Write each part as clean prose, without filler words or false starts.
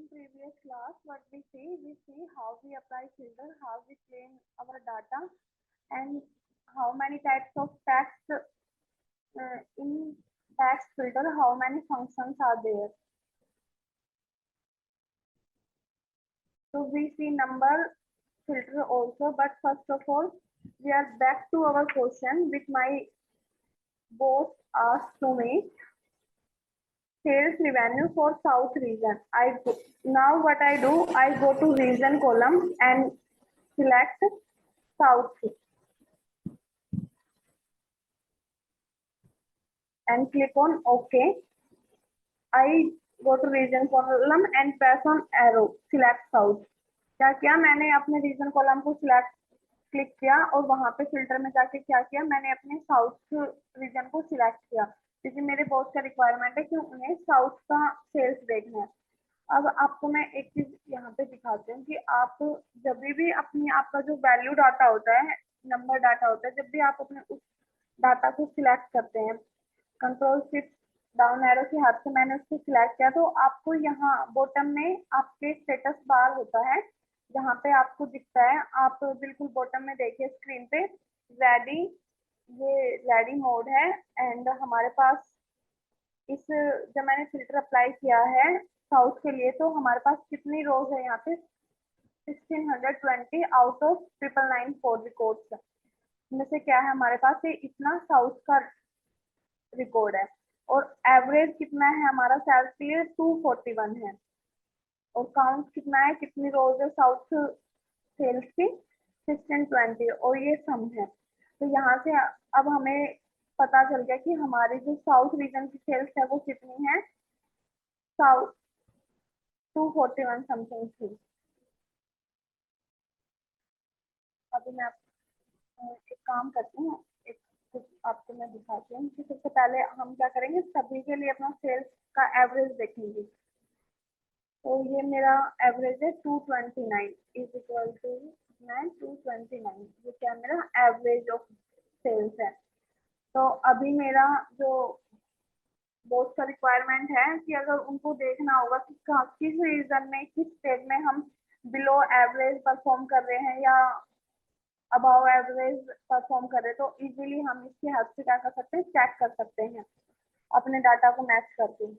in previous class, what we see how we apply filter, how we clean our data, and how many types of text in text filter, how many functions are there. So we see number filter also, but first of all, we are back to our question which my boss asked to me. Sales revenue for South region. Now what I do, I go to region column and select South and click on OK. I go to region column and press on arrow, select South. क्या किया मैंने अपने reason column को select click किया और वहां पे filter में जाके क्या किया मैंने अपने साउथ रीजन को सिलेक्ट किया क्योंकि मेरे बॉस का रिक्वायरमेंट है कि उन्हें साउथ का सेल्स देखना है। अब आपको मैं एक चीज यहाँ पे दिखाती हूँ कि आप जब भी अपनी आपका जो वैल्यू डाटा होता है, नंबर डाटा होता है, जब भी आप अपने उस डाटा को सिलेक्ट करते हैं, कंट्रोल शिफ्ट डाउन एरो के हाथ से मैंने उसको सिलेक्ट किया तो आपको यहाँ बॉटम में आपके स्टेटस बार होता है जहाँ पे आपको दिखता है। आप बिल्कुल बॉटम में देखिए स्क्रीन पे रेडी, ये रेडी मोड है एंड हमारे पास इस जब मैंने फिल्टर अप्लाई किया है साउथ के लिए तो हमारे पास कितनी रोज है यहाँ पे 1620 आउट ऑफ 9994 रिकॉर्ड्स में से क्या है हमारे पास ये इतना साउथ का रिकॉर्ड है और एवरेज कितना है हमारा सेल्स के लिए 241 है और काउंट कितना है कितनी रोज है साउथ सेल्स की 1620 और ये सम है। तो यहाँ से अब हमें पता चल गया कि हमारी जो साउथ रीजन की सेल्स है वो कितनी है, साउथ 241 समथिंग थी। अभी मैं एक काम करती हूँ, एक कुछ आपको मैं दिखाती हूँ कि सबसे पहले हम क्या करेंगे सभी के लिए अपना सेल्स का एवरेज देखेंगे। तो ये मेरा एवरेज है 229 इज इक्वल टू 229, ये क्या मेरा एवरेज ऑफ सेल्स है। तो अभी मेरा जो बॉस का रिक्वायरमेंट है कि अगर उनको देखना होगा कि किस रीजन में किस स्टेज में हम बिलो एवरेज परफॉर्म कर रहे हैं या अबव एवरेज परफॉर्म कर रहे हैं तो इजीली हम इसकी हेल्प से क्या कर सकते हैं चेक कर सकते हैं अपने डाटा को मैच करके।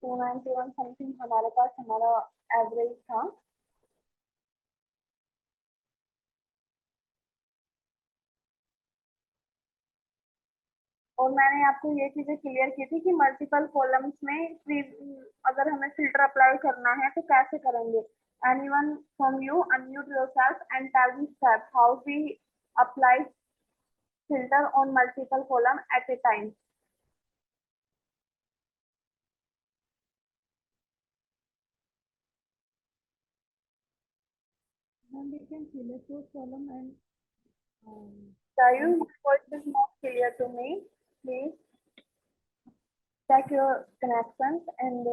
291 समथिंग हमारे पास हमारा एवरेज था। और मैंने आपको ये चीजें क्लियर की थी कि मल्टीपल कॉलम्स में अगर हमें फिल्टर अप्लाई करना है तो कैसे करेंगे। anyone from you unmute yourself and tell me steps how we apply filter on multiple column at a time. Then we can select those column and your voice is not clear to me. Please check your connections and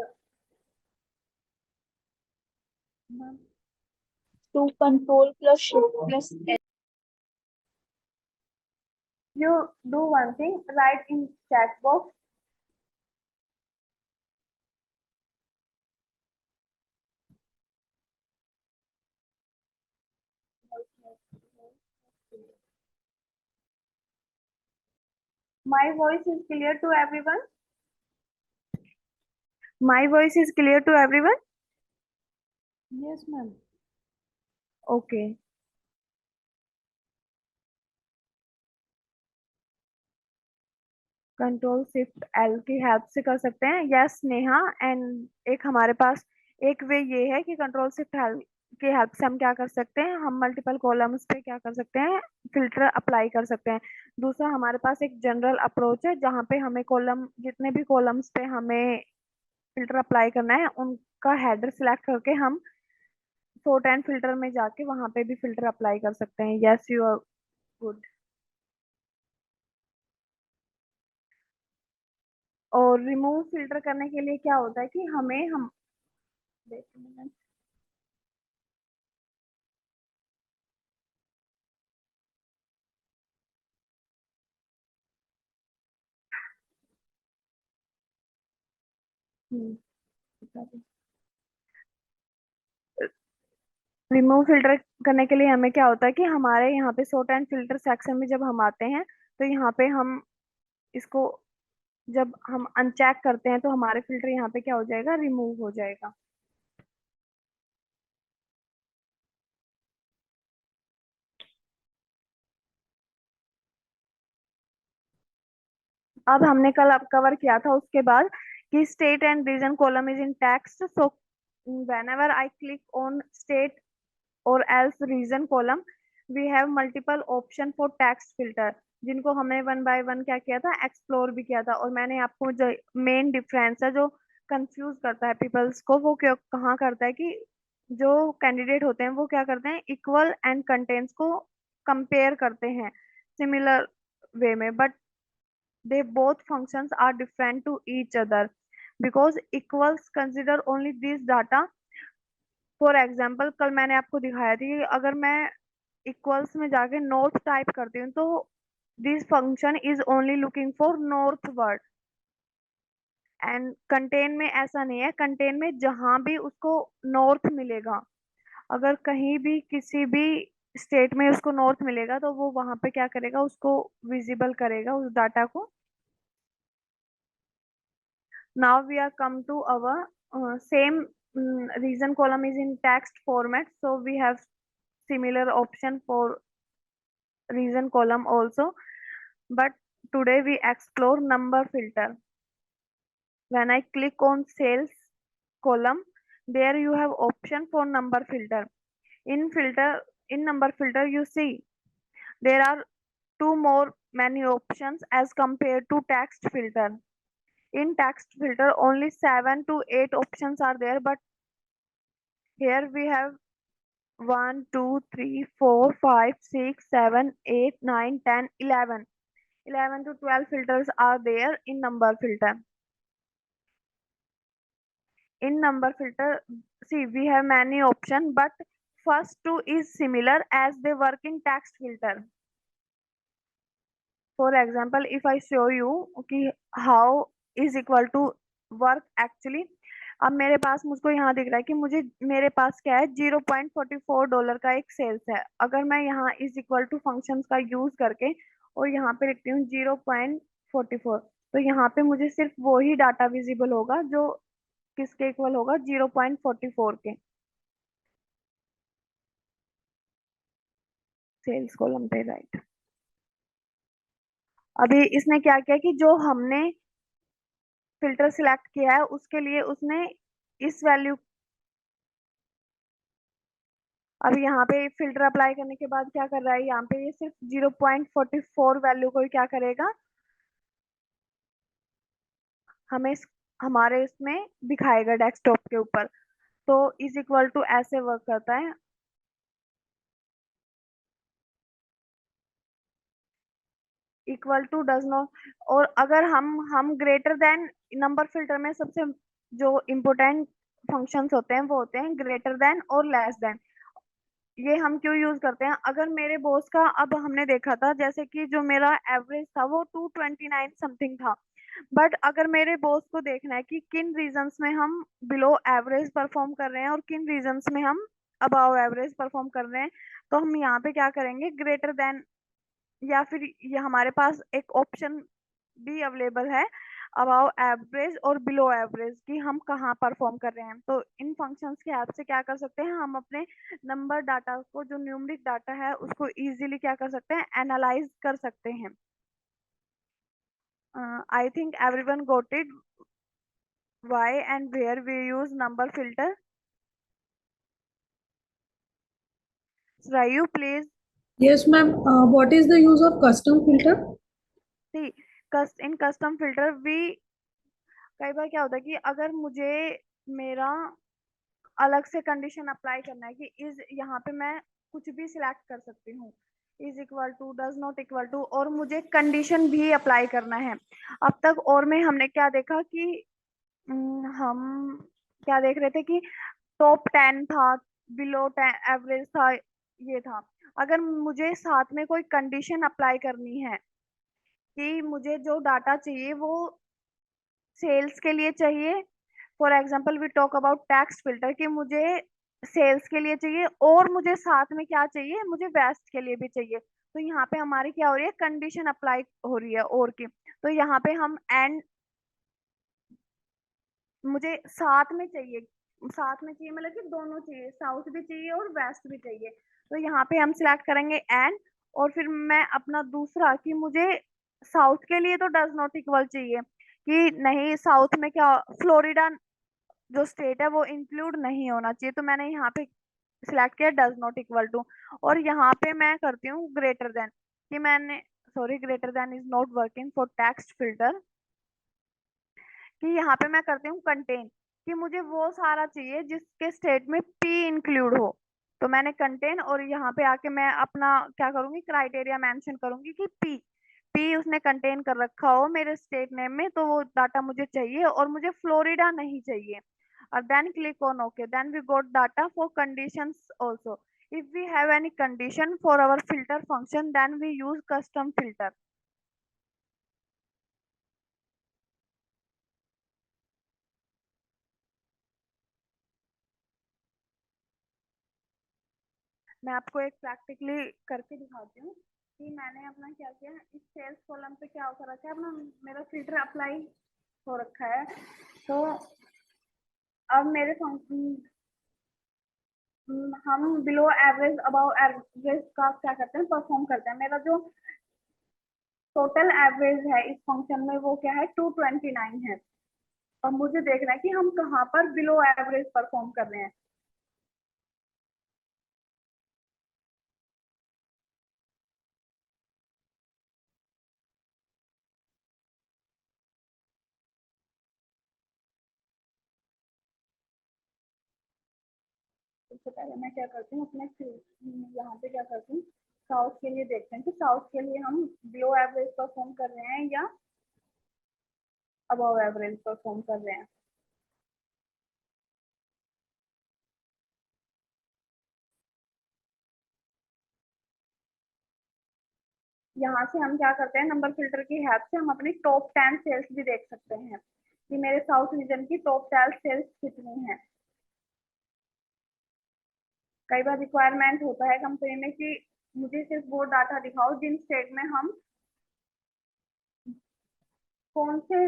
to control plus shift plus S. You do one thing, write in chat box my voice is clear to everyone. My voice is clear to everyone. Yes ma'am. Okay. Control shift L की help से कर सकते हैं। Yes Neha and एक हमारे पास एक वे ये है कि कंट्रोल शिफ्ट एल की हेल्प से हम क्या कर सकते हैं हम मल्टीपल कॉलम्स पे क्या कर सकते हैं फिल्टर अप्लाई कर सकते हैं। दूसरा हमारे पास एक जनरल अप्रोच है जहाँ पे हमें कॉलम जितने भी कॉलम्स पे हमें फिल्टर अप्लाई करना है उनका हेडर सिलेक्ट करके हम सॉर्ट एंड फिल्टर में जाके वहां पे भी फिल्टर अप्लाई कर सकते हैं। Yes you are good. और और रिमूव फिल्टर करने के लिए क्या होता है कि हम wait a minute. बता दो। रिमूव फिल्टर करने के लिए हमें क्या होता है कि हमारे यहाँ पे सॉर्ट एंड फिल्टर सेक्शन में जब हम आते हैं तो यहाँ पे हम इसको जब हम अनचेक करते हैं तो हमारे फिल्टर यहाँ पे क्या हो जाएगा, रिमूव हो जाएगा। अब हमने कल अब कवर किया था उसके बाद कि state and region column is in text, so whenever I click on state or else region column we have multiple option for text filter, जिनको हमने वन बाय वन क्या किया था, एक्सप्लोर भी किया था। और मैंने आपको जो मेन डिफरेंस है जो कंफ्यूज करता है पीपल्स को, वो क्यों कहाँ करता है कि जो कैंडिडेट होते हैं वो क्या करते हैं, इक्वल एंड कंटेंट्स को कंपेयर करते हैं सिमिलर वे में, but they both functions are different to each other because equals consider only this data। For example कल मैंने आपको दिखाया थी कि अगर मैं इक्वल्स में जाके नॉर्थ टाइप करती हूँ तो this function is only looking for north word, and contain में ऐसा नहीं है। कंटेन में जहां भी उसको नॉर्थ मिलेगा, अगर कहीं भी किसी भी स्टेट में उसको नॉर्थ मिलेगा तो वो वहां पे क्या करेगा, उसको विजिबल करेगा उस डाटा को। Now we are come to our same reason column is in text format, so we have similar option for reason column also, but today we explore number filter. When I click on sales column, there you have option for number filter. In number filter you see there are two more many options as compared to text filter. In text filter only 7 to 8 options are there, but here we have 1, 2, 3, 4, 5, 6, 7, 8, 9, 10, 11. 11 to 12 filters are there in number filter. In number filter, see we have many options, but first two is similar as they work in text filter. For example, if I show you कि how is equal to work actually, अब मेरे पास मुझको यहाँ दिख रहा है कि मुझे मेरे पास क्या है, $0.44 का एक सेल्स है। अगर मैं यहाँ इज इक्वल टू फंक्शंस का यूज करके और यहाँ पे लिखती हूँ 0.44, तो यहाँ पे मुझे सिर्फ वो ही डाटा विजिबल होगा जो किसके इक्वल होगा, 0.44 के। सेल्स कॉलम पे राइट। अभी इसने क्या किया कि जो हमने फिल्टर सिलेक्ट किया है उसके लिए उसने इस वैल्यू, अब यहाँ पे फिल्टर अप्लाई करने के बाद क्या कर रहा है, यहाँ पे ये सिर्फ 0.44 वैल्यू को ही क्या करेगा, हमें हमारे इसमें दिखाएगा डेस्कटॉप के ऊपर। तो इज इक्वल टू ऐसे वर्क करता है, इक्वल टू डज नॉट। और अगर हम ग्रेटर देन, नंबर फिल्टर में सबसे जो इम्पोर्टेंट फंक्शंस होते हैं वो होते हैं ग्रेटर देन और लेस देन। ये हम क्यों यूज करते हैं, अगर मेरे बॉस का, अब हमने देखा था जैसे कि जो मेरा एवरेज था वो 229 समथिंग था, बट अगर मेरे बॉस को देखना है कि किन रीजंस में हम बिलो एवरेज परफॉर्म कर रहे हैं और किन रीजंस में हम अबाव एवरेज परफॉर्म कर रहे हैं, तो हम यहाँ पे क्या करेंगे, ग्रेटर देन, या फिर ये हमारे पास एक ऑप्शन भी अवेलेबल है अबाव एवरेज और बिलो एवरेज कि हम कहाँ परफॉर्म कर रहे हैं। तो इन फंक्शंस की हेल्प से क्या कर सकते हैं, हम अपने नंबर डाटा को, जो न्यूमेरिक डाटा है उसको इजीली क्या कर सकते हैं, एनालाइज कर सकते हैं। I think everyone got it why and where we use number filter. Rayu, please Yes, ma'am. What is the use of custom filter? see, in custom filter we, कई बार क्या होता है कि अगर मुझे मेरा अलग से कंडीशन अप्लाई करना है कि इस यहाँ पे मैं कुछ भी सिलेक्ट कर सकती हूँ, is equal to, does not equal to, और मुझे कंडीशन भी अप्लाई करना है। अब तक और में हमने क्या देखा कि हम क्या देख रहे थे कि टॉप 10 था, बिलो 10 एवरेज था, ये था। अगर मुझे साथ में कोई कंडीशन अप्लाई करनी है कि मुझे जो डाटा चाहिए वो सेल्स के लिए चाहिए, for example we talk about text filter, कि मुझे सेल्स के लिए चाहिए और मुझे साथ में क्या चाहिए, मुझे वेस्ट के लिए भी चाहिए। तो यहाँ पे हमारी क्या हो रही है, कंडीशन अप्लाई हो रही है और की। तो यहाँ पे हम एंड, मुझे साथ में चाहिए, साथ में चाहिए मतलब कि दोनों चाहिए, साउथ भी चाहिए और वेस्ट भी चाहिए। तो यहाँ पे हम सिलेक्ट करेंगे एंड, और फिर मैं अपना दूसरा कि मुझे साउथ के लिए तो डज नॉट इक्वल चाहिए, कि नहीं साउथ में क्या, फ्लोरिडा जो स्टेट है वो इंक्लूड नहीं होना चाहिए, तो मैंने यहाँ पे सिलेक्ट किया डज नॉट इक्वल टू। और यहाँ पे मैं करती हूँ ग्रेटर देन, कि मैंने, sorry, greater than is not working for text filter, कि यहाँ पे मैं करती हूँ कंटेन, कि मुझे वो सारा चाहिए जिसके स्टेट में पी इंक्लूड हो। तो मैंने कंटेन, और यहाँ पे आके मैं अपना क्या करूंगी, क्राइटेरिया मेंशन करूंगी कि पी, पी उसने कंटेन कर रखा हो मेरे स्टेट नेम में, तो वो डाटा मुझे चाहिए और मुझे फ्लोरिडा नहीं चाहिए। और then click on okay, then we got data for conditions also. if we have any condition for our filter function, then we use custom filter. मैं आपको एक प्रैक्टिकली करके दिखाती हूँ कि मैंने अपना क्या किया, इस सेल्स कॉलम पे क्या कर रखा है, अपना मेरा फिल्टर अप्लाई हो रखा है। तो अब मेरे फंक्शन, हम बिलो एवरेज अबव एवरेज का क्या करते हैं, परफॉर्म करते हैं। मेरा जो टोटल एवरेज है इस फंक्शन में वो क्या है, 229 है। और मुझे देखना है कि हम कहाँ पर बिलो एवरेज परफॉर्म कर रहे हैं। सबसे पहले मैं क्या करती हूँ, अपने यहाँ पे क्या करती हूँ, साउथ के लिए देखते हैं कि साउथ के लिए हम बिलो एवरेज परफॉर्म कर रहे हैं या अबव एवरेज परफॉर्म कर रहे हैं। यहाँ से हम क्या करते हैं, नंबर फिल्टर की हेल्प से हम अपनी टॉप 10 सेल्स भी देख सकते हैं कि मेरे साउथ रीजन की टॉप 10 सेल्स कितनी है। कई बार रिक्वायरमेंट होता है कंपनी में कि मुझे सिर्फ वो डाटा दिखाओ जिन स्टेट में हम कौन से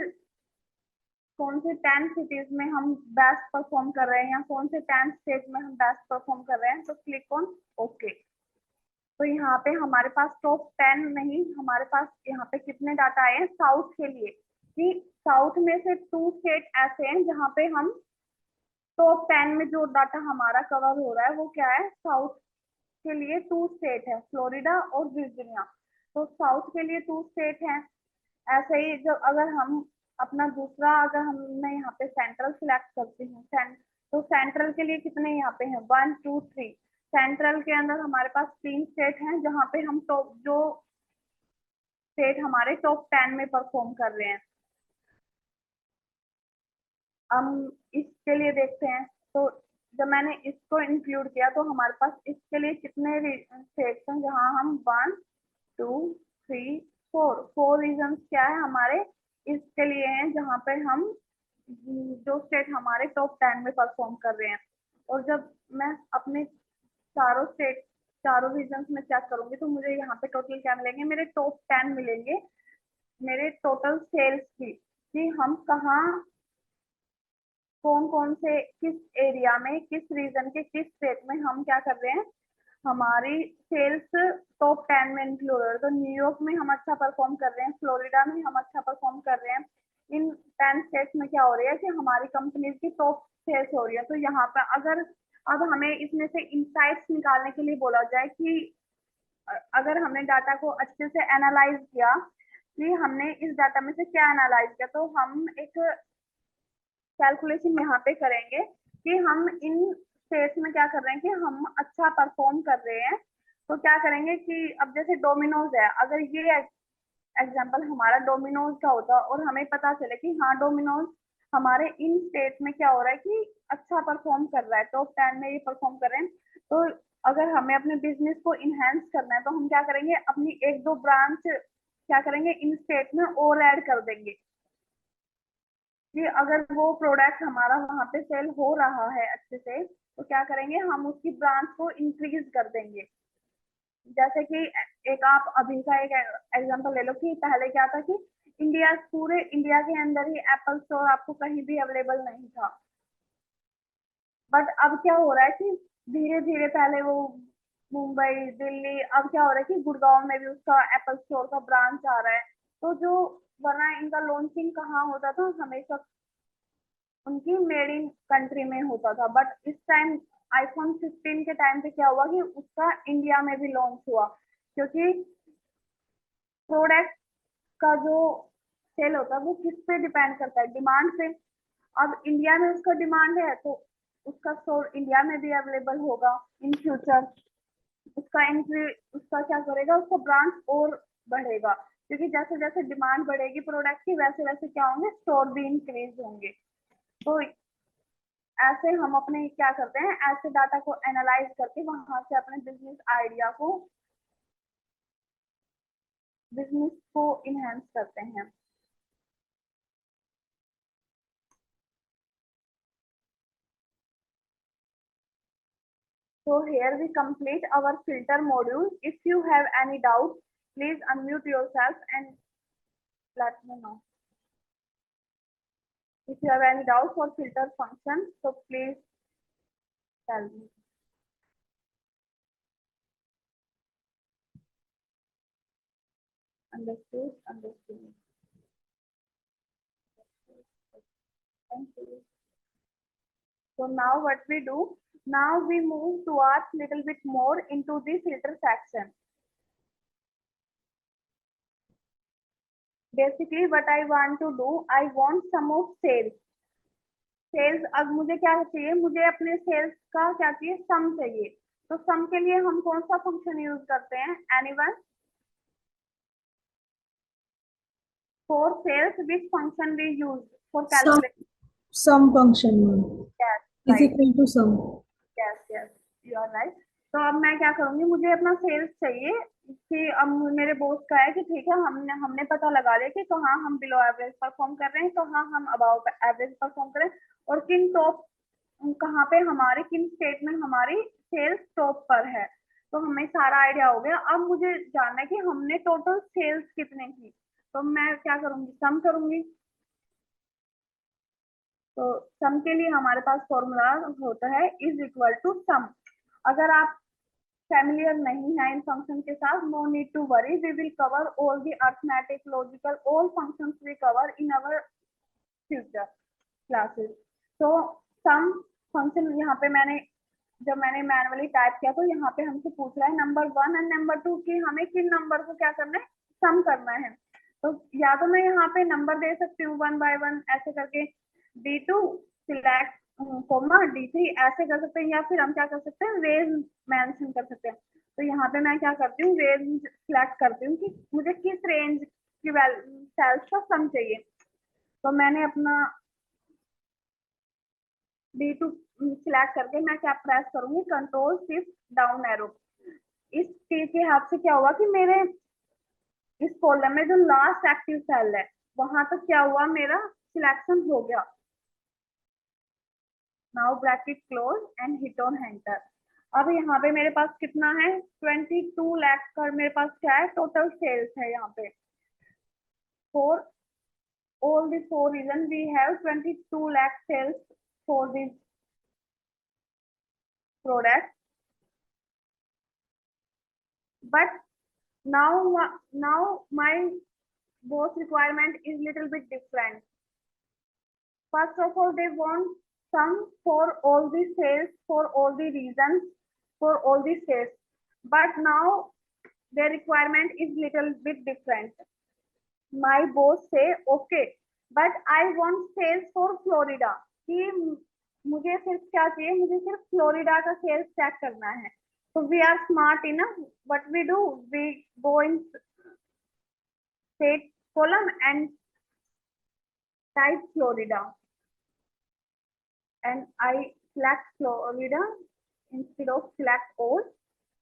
कौन से 10 सिटीज में हम बेस्ट परफॉर्म कर रहे हैं या कौन से 10 स्टेट में हम बेस्ट परफॉर्म कर रहे हैं। तो क्लिक ऑन ओके। तो यहाँ पे हमारे पास टॉप 10 नहीं, हमारे पास यहाँ पे कितने डाटा आए हैं साउथ के लिए, कि साउथ में से 2 स्टेट ऐसे हैं जहाँ पे हम टॉप 10 में जो डाटा हमारा कवर हो रहा है वो क्या है, साउथ के लिए 2 स्टेट है, फ्लोरिडा और वर्जीनिया। तो साउथ के लिए 2 स्टेट हैं। ऐसे ही जब अगर हम अपना दूसरा, अगर हम, मैं यहाँ पे सेंट्रल सिलेक्ट करती हूँ, तो सेंट्रल के लिए कितने यहाँ पे हैं, 1 2 3। सेंट्रल के अंदर हमारे पास 3 स्टेट हैं जहाँ पे हम टॉप, जो स्टेट हमारे टॉप 10 में परफॉर्म कर रहे हैं। हम इसके लिए देखते हैं, तो जब मैंने इसको इंक्लूड किया तो हमारे पास इसके लिए कितने स्टेट्स हैं जहाँ हम 1 2 3 4, 4 रीजन क्या है हमारे इसके लिए हैं जहाँ पे हम, जो स्टेट हमारे टॉप 10 में परफॉर्म कर रहे हैं। और जब मैं अपने चारों स्टेट, चारों रीजन में चेक करूंगी तो मुझे यहाँ पे टोटल क्या मिलेंगे, मेरे टॉप 10 मिलेंगे मेरे टोटल सेल्स की, कि हम कहाँ, कौन कौन से, किस एरिया में, किस रीजन के किस स्टेट में हम क्या कर रहे हैं, हमारी सेल्स टॉप 10 में इंक्लूड है। तो न्यूयॉर्क में हम अच्छा परफॉर्म कर रहे हैं, फ्लोरिडा में हम अच्छा परफॉर्म कर रहे हैं। इन 10 स्टेट्स में क्या हो रही है कि हमारी कंपनी की टॉप सेल्स हो रही है। तो यहाँ पर अगर अब हमें इसमें से इंसाइट्स निकालने के लिए बोला जाए कि अगर हमने डाटा को अच्छे से एनालाइज किया कि हमने इस डाटा में से क्या एनालाइज किया, तो हम एक कैलकुलेशन यहाँ पे करेंगे कि हम इन स्टेट्स में क्या कर रहे हैं कि हम अच्छा परफॉर्म कर रहे हैं। तो क्या करेंगे कि अब जैसे डोमिनोज है, अगर ये एग्जाम्पल हमारा डोमिनोज का होता और हमें पता चले कि हाँ डोमिनोज हमारे इन स्टेट में क्या हो रहा है कि अच्छा परफॉर्म कर रहा है, टॉप 10 में ये परफॉर्म कर रहे हैं, तो अगर हमें अपने बिजनेस को इनहेंस करना है तो हम क्या करेंगे, अपनी एक दो ब्रांच क्या करेंगे इन स्टेट में और ऐड कर देंगे कि अगर वो प्रोडक्ट हमारा वहां पे सेल हो रहा है अच्छे से, तो क्या करेंगे हम उसकी ब्रांच को इंक्रीज कर देंगे। जैसे कि एक आप अभी का एक एग्जांपल ले लो कि पहले क्या था कि पूरे इंडिया के अंदर ही एप्पल स्टोर आपको कहीं भी अवेलेबल नहीं था, बट अब क्या हो रहा है कि धीरे धीरे पहले वो मुंबई दिल्ली, अब क्या हो रहा है कि गुड़गांव में भी उसका एप्पल स्टोर का ब्रांच आ रहा है। तो जो वरना इनका लॉन्चिंग कहाँ होता था, हमेशा उनकी मेड इन कंट्री में होता था, बट इस टाइम आईफोन 15 के टाइम पे क्या हुआ कि उसका इंडिया में भी लॉन्च हुआ, क्योंकि प्रोडक्ट का जो सेल होता है वो किस पे डिपेंड करता है, डिमांड पे। अब इंडिया में उसका डिमांड है तो उसका स्टोर इंडिया में भी अवेलेबल होगा इन फ्यूचर। उसका क्या करेगा, उसका ब्रांच और बढ़ेगा, क्योंकि जैसे जैसे डिमांड बढ़ेगी प्रोडक्ट की वैसे वैसे क्या होंगे, स्टोर भी इंक्रीज होंगे। तो ऐसे हम अपने क्या करते हैं, ऐसे डाटा को एनालाइज करके वहां से अपने बिजनेस को इनहेंस करते हैं। So here we complete our filter module. If you have any doubt, please unmute yourself and let me know. If you have any doubt for filter function, so please tell me. Understood, understood. Thank you. So now what we do, now we move towards little bit more into the filter section. Basically what I want to do, I want some of sales. Sales, अब मुझे क्या चाहिए, मुझे अपने sales का क्या चाहिए, सम चाहिए। तो सम के लिए हम कौन सा फंक्शन यूज करते हैं, anyone? For sales which function we use for calculate? Sum function yes is right, equal to sum. Yes yes you are right. तो अब मैं क्या करूंगी, मुझे अपना सेल्स चाहिए कि अब मेरे बॉस का है कि ठीक है हमने हमने पता लगा लिया कि कहाँ हम बिलो एवरेज परफॉर्म कर रहे हैं, कहाँ हम अबाव एवरेज परफॉर्म कर रहे हैं, और किन टॉप कहाँ पे हमारे किन स्टेट में हमारी सेल्स टॉप पर है। तो हमें सारा आइडिया हो गया। अब मुझे जानना है कि हमने टोटल सेल्स कितने की, तो मैं क्या करूंगी, सम करूंगी। तो सम के लिए हमारे पास फॉर्मूला होता है इज इक्वल टू सम। अगर आप फैमिलियर नहीं है इन फंक्शन के साथ, no need to worry, we will cover all the arithmetic logical all functions we cover in our future classes. तो सम फंक्शन यहाँ पे जब मैंने मैनुअली टाइप किया तो यहाँ पे हमसे पूछ रहा है नंबर 1 एंड नंबर 2 कि हमें किन नंबर को क्या करना है, सम करना है। तो या तो मैं यहाँ पे नंबर दे सकती हूँ 1 by 1 ऐसे करके, D2 सिलेक्ट कोमा D3 ऐसे कर सकते हैं, या फिर हम क्या कर सकते हैं, रेंज मेंशन कर सकते हैं। तो यहाँ पे मैं क्या करती हूँ, रेंज सिलेक्ट करती हूँ कि मुझे किस रेंज की सेल्स का सम चाहिए। तो मैंने अपना D2 सिलेक्ट करके मैं क्या प्रेस करूंगी, कंट्रोल शिफ्ट डाउन एरो। इस तीर के हाथ से क्या हुआ कि मेरे इस कॉलम में जो लास्ट एक्टिव सेल है वहां तक क्या हुआ, मेरा सिलेक्शन हो गया। Now bracket close and hit on enter. अब यहाँ पे मेरे पास कितना है, 22 लाख का मेरे पास क्या है, टोटल सेल्स है। यहाँ पे for all the four reasons we have 22 lakh sales for this product, but now my boss requirement is little bit different. First of all, they want sum for all the sales, for all the reasons, for all the states, but now their requirement is little bit different. My boss say okay, but I want sales for Florida, कि मुझे सिर्फ क्या चाहिए, मुझे सिर्फ Florida का sales check करना है। So we are smart enough. What we do, we go in state column and type Florida, and I select Florida instead of select all.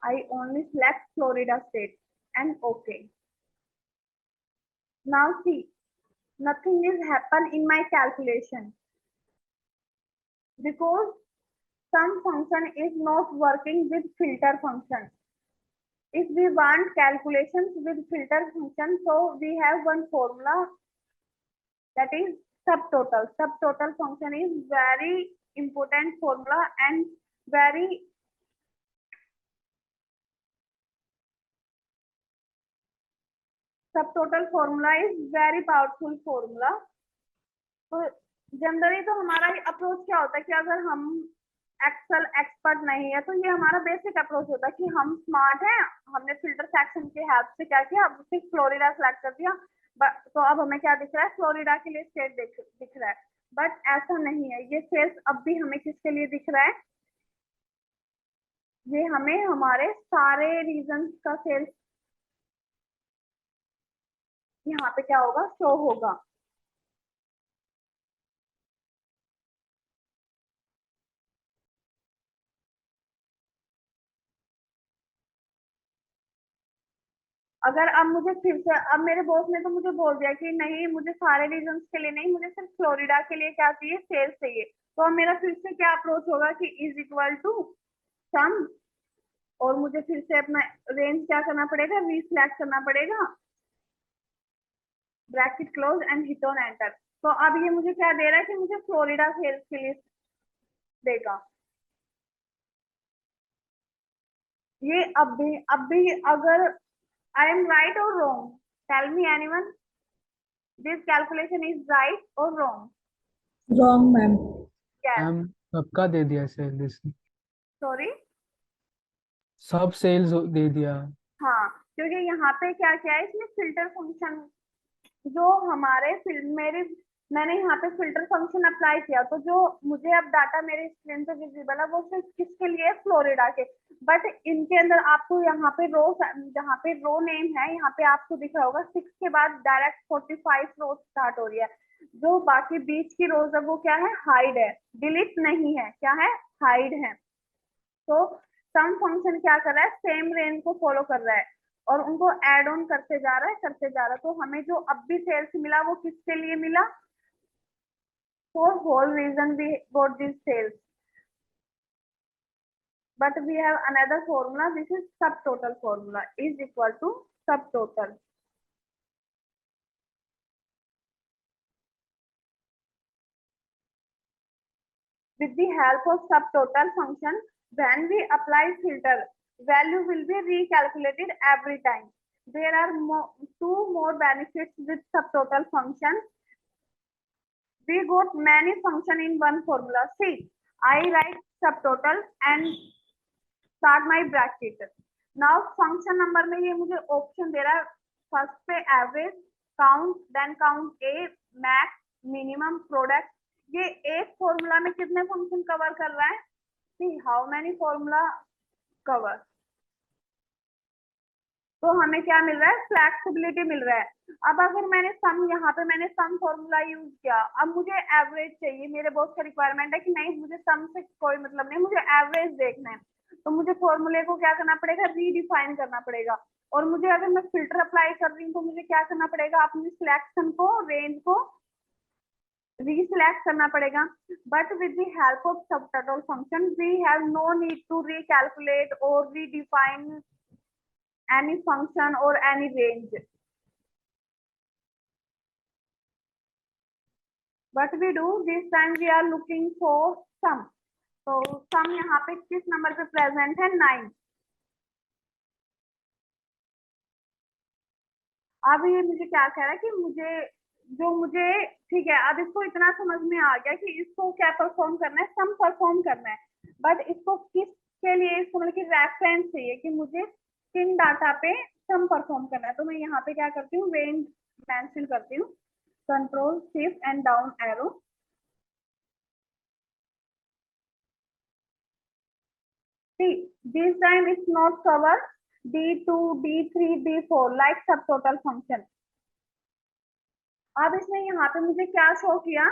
I only select Florida state and OK. Now see, nothing is happen in my calculation because some function is not working with filter function. If we want calculations with filter function, so we have one formula, that is subtotal. Subtotal function is very important formula and very subtotal formula is very powerful formula. तो generally तो हमारा approach क्या होता है कि अगर हम Excel expert नहीं है तो ये हमारा बेसिक अप्रोच होता है कि हम स्मार्ट हैं, हमने फिल्टर सेक्शन की हेल्प से क्या किया, अब सिर्फ फ्लोरिडा सेलेक्ट कर दिया, तो अब हमें क्या दिख रहा है, फ्लोरिडा के लिए स्टेट दिख रहा है। बट ऐसा नहीं है, ये सेल्स अब भी हमें किसके लिए दिख रहा है, ये हमें हमारे सारे रीजन का सेल्स यहाँ पे क्या होगा, शो होगा। अगर अब मुझे फिर से, अब मेरे बॉस ने तो मुझे बोल दिया कि नहीं मुझे सारे रीजन के लिए नहीं, मुझे सिर्फ फ्लोरिडा के लिए क्या चाहिए, सेल्स चाहिए, तो अब मेरा फिर से क्या अप्रोच होगा कि इज इक्वल टू सम, और मुझे फिर से अपना रेंज क्या करना पड़ेगा, रीसिलेक्ट करना पड़ेगा, bracket close and hit on enter. तो अब ये मुझे क्या दे रहा है कि मुझे फ्लोरिडा सेल्स के लिए देगा। ये अब भी अगर आई एम राइट और wrong, tell me anyone, this calculation is right और wrong? Wrong, ma'am. Yes. Ma'am सबका दे दिया सेल, इसने सॉरी, सब सेल्स दे दिया। हाँ, क्योंकि यहाँ पे क्या क्या है, इसमें फिल्टर फंक्शन जो हमारे मैंने यहाँ पे फिल्टर फंक्शन अप्लाई किया, तो जो मुझे अब डाटा मेरे स्क्रीन पे विजिबल है वो सिर्फ किसके लिए, फ्लोरिडा के। बट इनके अंदर आपको यहाँ पे रो, जहाँ पे रो नेम है यहाँ पे आपको दिख रहा होगा 6 के बाद डायरेक्ट 45 रो स्टार्ट हो रही है। जो बाकी बीच की रोज है वो क्या है, हाइड है, डिलीट नहीं है, क्या है, हाइड है। तो सम फंक्शन क्या कर रहा है, सेम रेंज को फॉलो कर रहा है और उनको एड ऑन करते जा रहा है, करते जा रहा है। तो हमें जो अब भी सेल्स मिला वो किसके लिए मिला, for whole reason we got these sales, but we have another formula, this is subtotal formula, is equal to subtotal. With the help of subtotal function, when we apply filter, value will be recalculated every time. There are two more benefits with subtotal function. We got many function in one formula. See, I write subtotal and start my bracket. Now function number में ये मुझे option दे रहा है, first पे average, count, then count ए, max, minimum, product. ये एक formula में कितने फंक्शन कवर कर रहा है, see how many formula cover. तो हमें क्या मिल रहा है, फ्लेक्सिबिलिटी मिल रहा है। अब अगर मैंने सम, यहाँ पे मैंने सम फॉर्मूला यूज किया, अब मुझे एवरेज चाहिए, मेरे बॉस का रिक्वायरमेंट है कि नहीं मुझे सम से कोई मतलब नहीं, मुझे एवरेज देखना है, तो मुझे फॉर्मूले को क्या करना पड़ेगा, रीडिफाइन करना पड़ेगा। और मुझे अगर मैं फिल्टर अप्लाई कर रही हूँ तो मुझे क्या करना पड़ेगा, अपनी सिलेक्शन को, रेंज को रीसिलेक्ट करना पड़ेगा। But with the help of subtotal function we have no need to recalculate और redefine any function or any range. What we do this time, we are looking for sum. तो sum यहाँ पे किस number पे present है, 9। अब ये मुझे क्या कह रहा है कि मुझे ठीक है, अब इसको इतना समझ में आ गया कि इसको क्या परफॉर्म करना है, सम परफॉर्म करना है। बट इसको किसके लिए, इसको मतलब कि रेफरेंस चाहिए कि मुझे किन डाटा पे सम परफॉर्म करना है। तो मैं यहाँ पे क्या करती हूँ, रेंज मेंशन करती हूँ, control shift and down arrow, See, this time it's not cover D2, D3, D4 like subtotal function. अब इसने यहाँ पे मुझे क्या शो किया,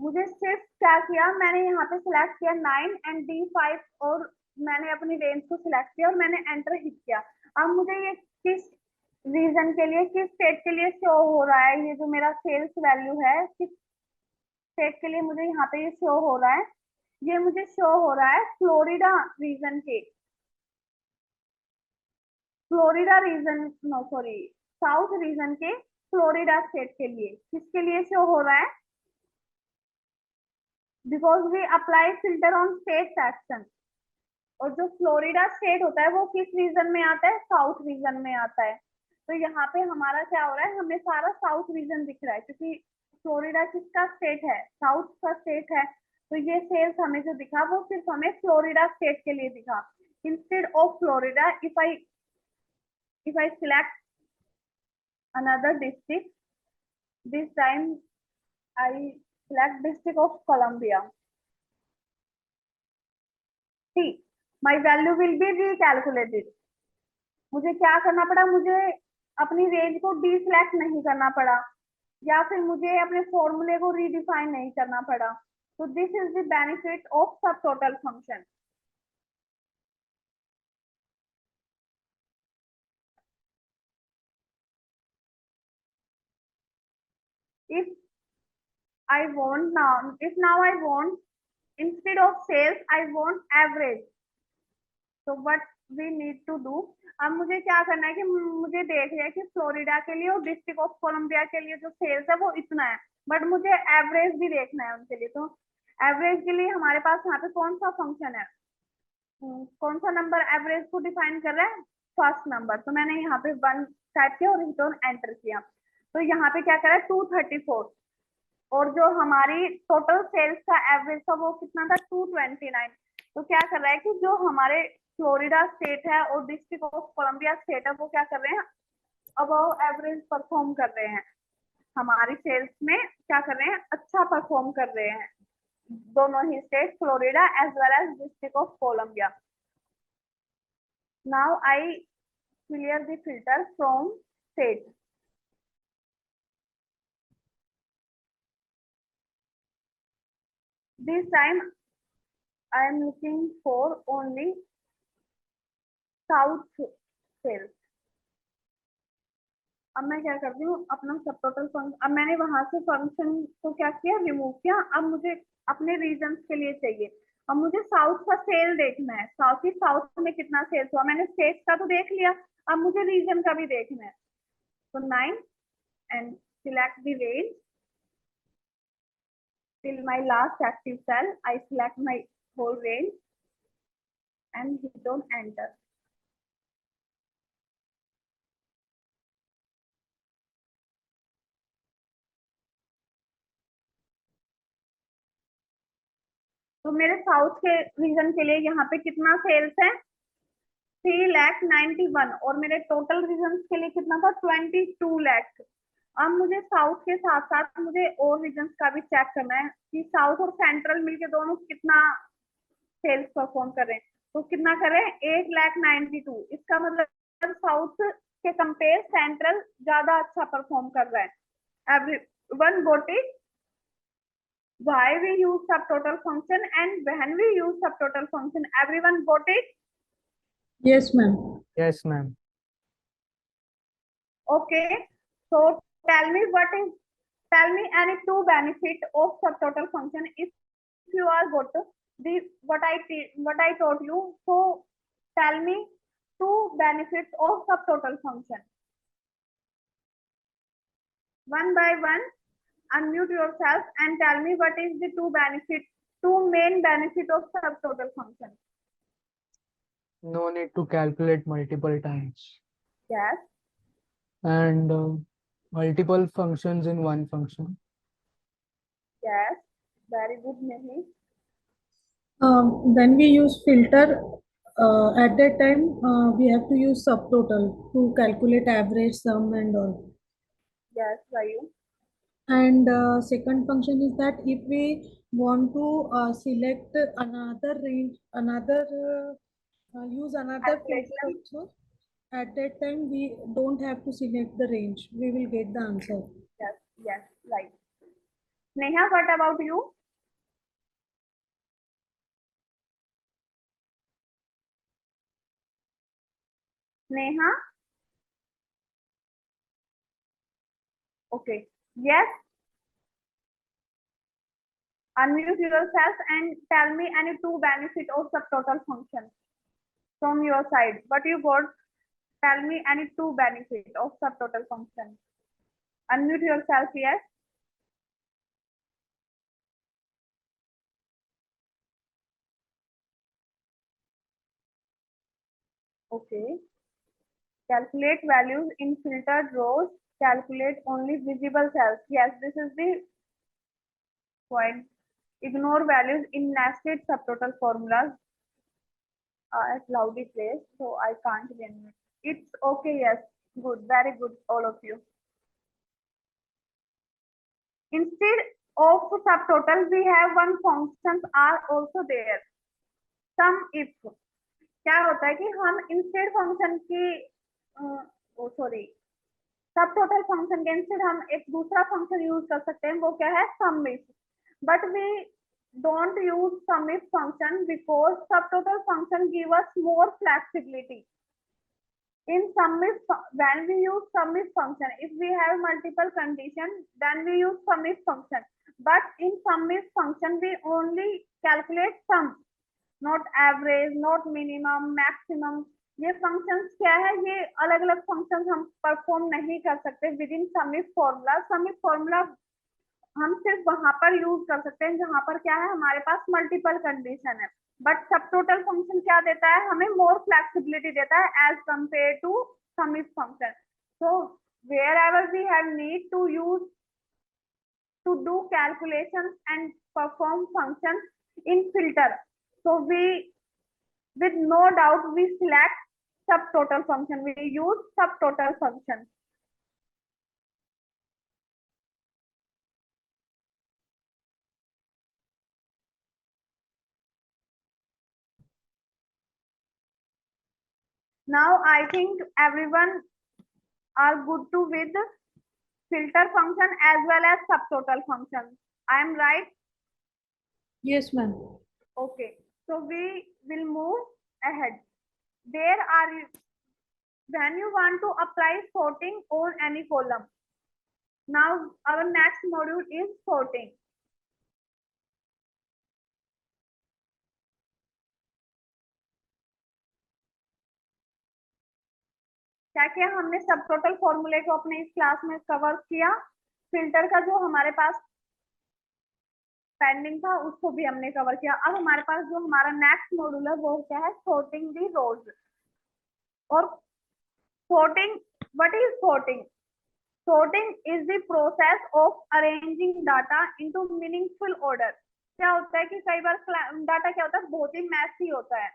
मुझे सिर्फ क्या किया, मैंने यहाँ पे सिलेक्ट किया 9 एंड D5 और मैंने अपनी रेंज को सिलेक्ट किया और मैंने एंटर हिट किया। अब मुझे ये किस रीजन के लिए, किस स्टेट के लिए शो हो रहा है, ये जो मेरा सेल्स वैल्यू है किस स्टेट के लिए मुझे यहाँ पे ये शो हो रहा है, ये मुझे शो हो रहा है फ्लोरिडा रीजन के, Florida region, no sorry, south region के फ्लोरिडा स्टेट के लिए। किसके लिए शो हो रहा है, because we apply filter on state action, और जो फ्लोरिडा स्टेट होता है वो किस रीजन में आता है, साउथ रीजन में आता है। तो यहाँ पे हमारा क्या हो रहा है, हमें सारा साउथ रीजन दिख रहा है क्योंकि फ्लोरिडा किसका स्टेट है, साउथ का स्टेट है। तो ये सेल्स हमें जो दिखा वो सिर्फ हमें फ्लोरिडा स्टेट के लिए दिखा। Instead of Florida, if I select another district, this time I select District of Columbia. See, my value will be recalculated. मुझे क्या करना पड़ा, मुझे अपनी रेंज को डीसिलेक्ट नहीं करना पड़ा या फिर मुझे अपने फॉर्मूले को रीडिफाइन नहीं करना पड़ा। तो this is the benefit of subtotal function. If I want now, if now I want, instead of sales I want average, so what we need to do, अब मुझे क्या करना है कि मुझे देख लिया कि फ्लोरिडा के लिए और डिस्ट्रिक्ट ऑफ कोलंबिया के लिए जो सेल्स है वो इतना है, बट मुझे एवरेज भी देखना है उनके लिए। तो एवरेज के लिए हमारे पास यहाँ पे कौन सा फंक्शन है, कौन सा नंबर एवरेज को डिफाइन कर रहा है, फर्स्ट नंबर। तो मैंने यहाँ पे 1 टाइप किया और रिटर्न एंटर किया। तो यहाँ पे क्या करा है 234, और जो हमारी टोटल सेल्स का एवरेज था वो कितना था 229। तो क्या कर रहा है कि जो हमारे फ्लोरिडा स्टेट है और डिस्ट्रिक्ट ऑफ कोलंबिया स्टेट है वो क्या कर रहे हैं, अबव एवरेज परफॉर्म कर रहे हैं, हमारी सेल्स में क्या कर रहे हैं, अच्छा परफॉर्म कर रहे हैं दोनों ही state, Florida as well as District of Columbia. Now I clear the filter from state. This time I am looking for only south sales. अब मैं क्या करती हूँ, अपना सब टोटल फंक्शन, अब मैंने वहां से फंक्शन को क्या किया, रिमूव किया। अब मुझे अपने रीजन के लिए चाहिए, अब मुझे साउथ का सेल देखना है, साउथ में कितना सेल्स हुआ। मैंने स्टेट का तो देख लिया, अब मुझे रीजन का भी देखना है। तो 9 and select the range till my last active cell. I select my whole range and hit on enter. तो मेरे साउथ के रीजन के लिए यहाँ पे कितना सेल्स है 3,91,000 और मेरे टोटल रीजन के लिए कितना था 22 लाख। अब मुझे साउथ के साथ साथ मुझे और रीजन का भी चेक करना है कि साउथ और सेंट्रल मिलके दोनों कितना सेल्स परफॉर्म कर रहे हैं। तो कितना कर रहे हैं 8,92,000। इसका मतलब साउथ के कंपेयर सेंट्रल ज्यादा अच्छा परफॉर्म कर रहा है। Everyone got it, why we use subtotal function and when we use subtotal function, everyone got it? Yes, ma'am. Yes, ma'am. Okay, so tell me any two benefit of subtotal function if you are got the what I told you. So tell me two benefits of subtotal function one by one. Unmute yourself and tell me what is the two main benefit of subtotal function. No need to calculate multiple times. Yes. And multiple functions in one function. Yes. Very good, Nehi. When we use filter, at that time we have to use subtotal to calculate average, sum, and all. Yes, Vayu. And second function is that if we want to select another range, use another filter Calculation. also, at that time we don't have to select the range. We will get the answer. Yes, yes, right. Neha, what about you? Neha? Okay. Yes, unmute yourself and tell me any two benefit of subtotal function from your side. What you got? Tell me any two benefit of subtotal function. Unmute yourself, yes. Okay. Calculate values in filtered rows. Calculate only visible cells. Yes, this is the point. Ignore values in nested subtotal formulas at loudly placed, so I can't remember. It's okay, yes. Good, very good, all of you. Instead of subtotal, we have one functions are also there. Sum if. क्या होता है कि हम instead function की sorry सब total function के instead हम एक दूसरा फंक्शन यूज कर सकते हैं, वो क्या है sum if. But we don't use sum if function because subtotal function give us more flexibility. In sum if, when we use sum if function, if we have multiple conditions, then we use sum if function. But in sum if function, we only calculate sum, not average, not minimum, maximum. ये functions क्या है, ये अलग अलग functions हम perform नहीं कर सकते within sum if formula. Sum if formula हम सिर्फ वहां पर यूज कर सकते हैं जहां पर क्या है हमारे पास मल्टीपल कंडीशन है. बट सब टोटल फंक्शन क्या देता है, हमें मोर फ्लेक्सिबिलिटी देता है as compare to sum if function. So wherever we have need to use to do calculations and perform functions in filter, so we with no doubt we select subtotal function, we use subtotal function. Now I think everyone are good to with filter function as well as subtotal function. I am right? Yes, ma'am. Okay. So we will move ahead. There are, when you want to apply sorting on any column. Now our next module is sorting. क्या क्या हमने सब total फॉर्मूले को अपने इस class में cover किया. फिल्टर का जो हमारे पास पेंडिंग था उसको भी हमने कवर किया. अब हमारे पास जो हमारा नेक्स्ट मॉड्यूल है वो क्या है, sorting दी रोज. और sorting, what is sorting? Sorting is the process of arranging data into meaningful order. क्या होता है कि कई बार डाटा क्या होता है, बहुत ही मैसी होता है,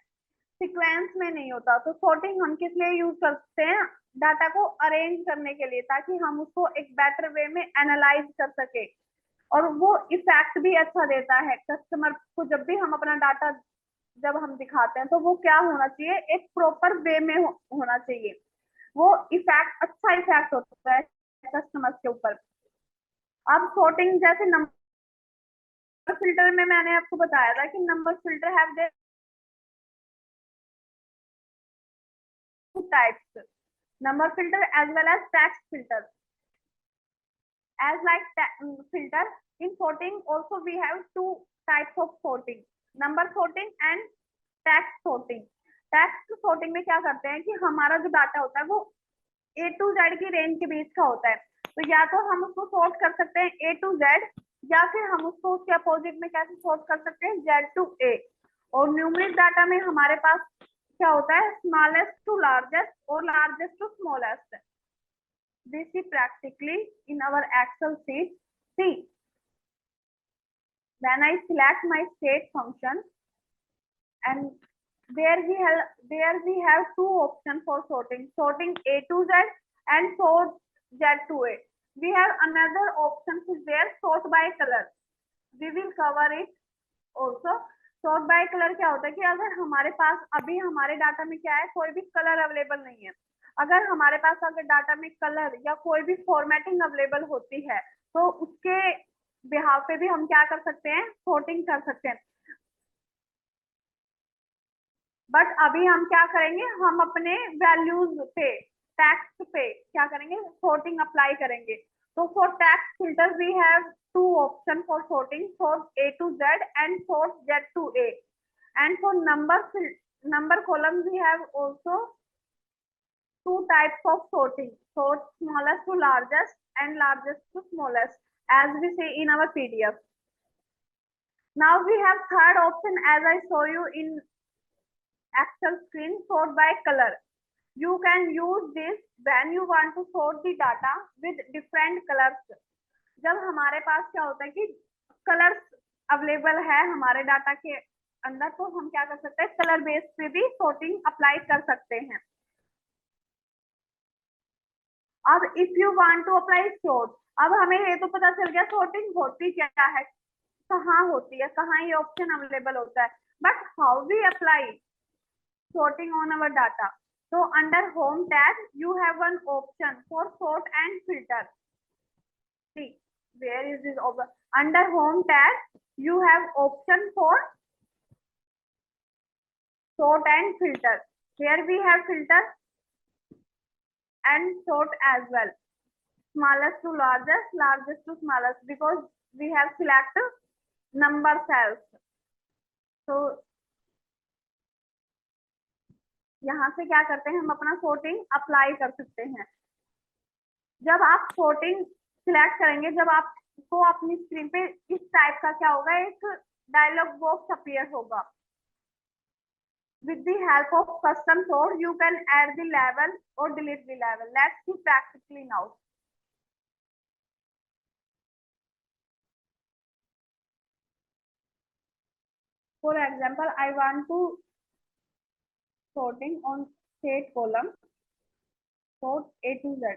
सीक्वेंस में नहीं होता. तो sorting हम किस लिए यूज करते हैं, डाटा को अरेंज करने के लिए, ताकि हम उसको एक बेटर वे में एनालाइज कर सके. और वो इफेक्ट भी अच्छा देता है कस्टमर को. जब भी हम अपना डाटा जब हम दिखाते हैं तो वो क्या होना चाहिए, एक प्रॉपर वे में होना चाहिए. वो इफेक्ट अच्छा इफेक्ट होता है कस्टमर के ऊपर. अब सॉर्टिंग जैसे नंबर फिल्टर में मैंने आपको बताया था कि number filter have their two types, number filter as well as text filter. As like filter, in sorting also we have two types of sorting, number sorting and text sorting. Text sorting में क्या करते हैं कि हमारा जो data होता है वो A to Z की रेंज के बीच का होता है. तो या तो हम उसको सॉर्ट कर सकते हैं A to Z, या फिर हम उसको उसके अपोजिट में कैसे सॉर्ट कर सकते हैं, Z to A. और न्यूमेरिक डाटा में हमारे पास क्या होता है, स्मॉलेस्ट टू लार्जेस्ट और largest to smallest. This is practically in our Excel sheet. See, when I select my state function, and there we have two options for sorting, sorting A to Z and sort Z to A. we have another option is there, sort by color. We will cover it also. Sort by colour क्या होता है कि अगर हमारे पास अभी हमारे data में क्या है, कोई भी कलर अवेलेबल नहीं है, अगर हमारे पास अगर डाटा में कलर या कोई भी फॉर्मेटिंग अवेलेबल होती है तो उसके बिहाव पे भी हम क्या कर सकते हैं, सॉर्टिंग कर सकते हैं। बट अभी हम क्या करेंगे, हम अपने वैल्यूज पे, टेक्स्ट पे क्या करेंगे, सॉर्टिंग अप्लाई करेंगे। तो for text filter we have two option for sorting, sort A to Z and sort Z to A. And for number column we have also two types of sorting, sort smallest to largest and largest to smallest, as we see in our PDF. Now we have third option, as I show you in Excel screen, sort by color. You can use this when you want to sort the data with different colors. जब हमारे पास क्या होता है कि colours available है हमारे data के अंदर, तो हम क्या कर सकते हैं, कलर बेस पे भी सॉर्टिंग अप्लाई कर सकते हैं। अब if you want to apply sort, अब हमें ये तो पता चल गया सॉर्टिंग होती क्या है, कहाँ होती है, कहाँ ये ऑप्शन अवेलेबल होता है, but how we apply sorting on our data. So under home tab you have one option for sort and filter. See where is this option? Under home tab you have option for sort and filter. Here we have filter and sort as well, smallest to largest, largest to smallest, because we have select number cells. So यहाँ से क्या करते हैं, हम अपना sorting apply कर सकते हैं। जब आप सॉर्टिंग सिलेक्ट करेंगे, जब आपको अपनी स्क्रीन पे इस टाइप का क्या होगा, एक डायलॉग बॉक्स अपीयर होगा। With the help of custom sort you can add the level or delete the level. Let's see practically now. For example, I want to sorting on state column, sort A to Z.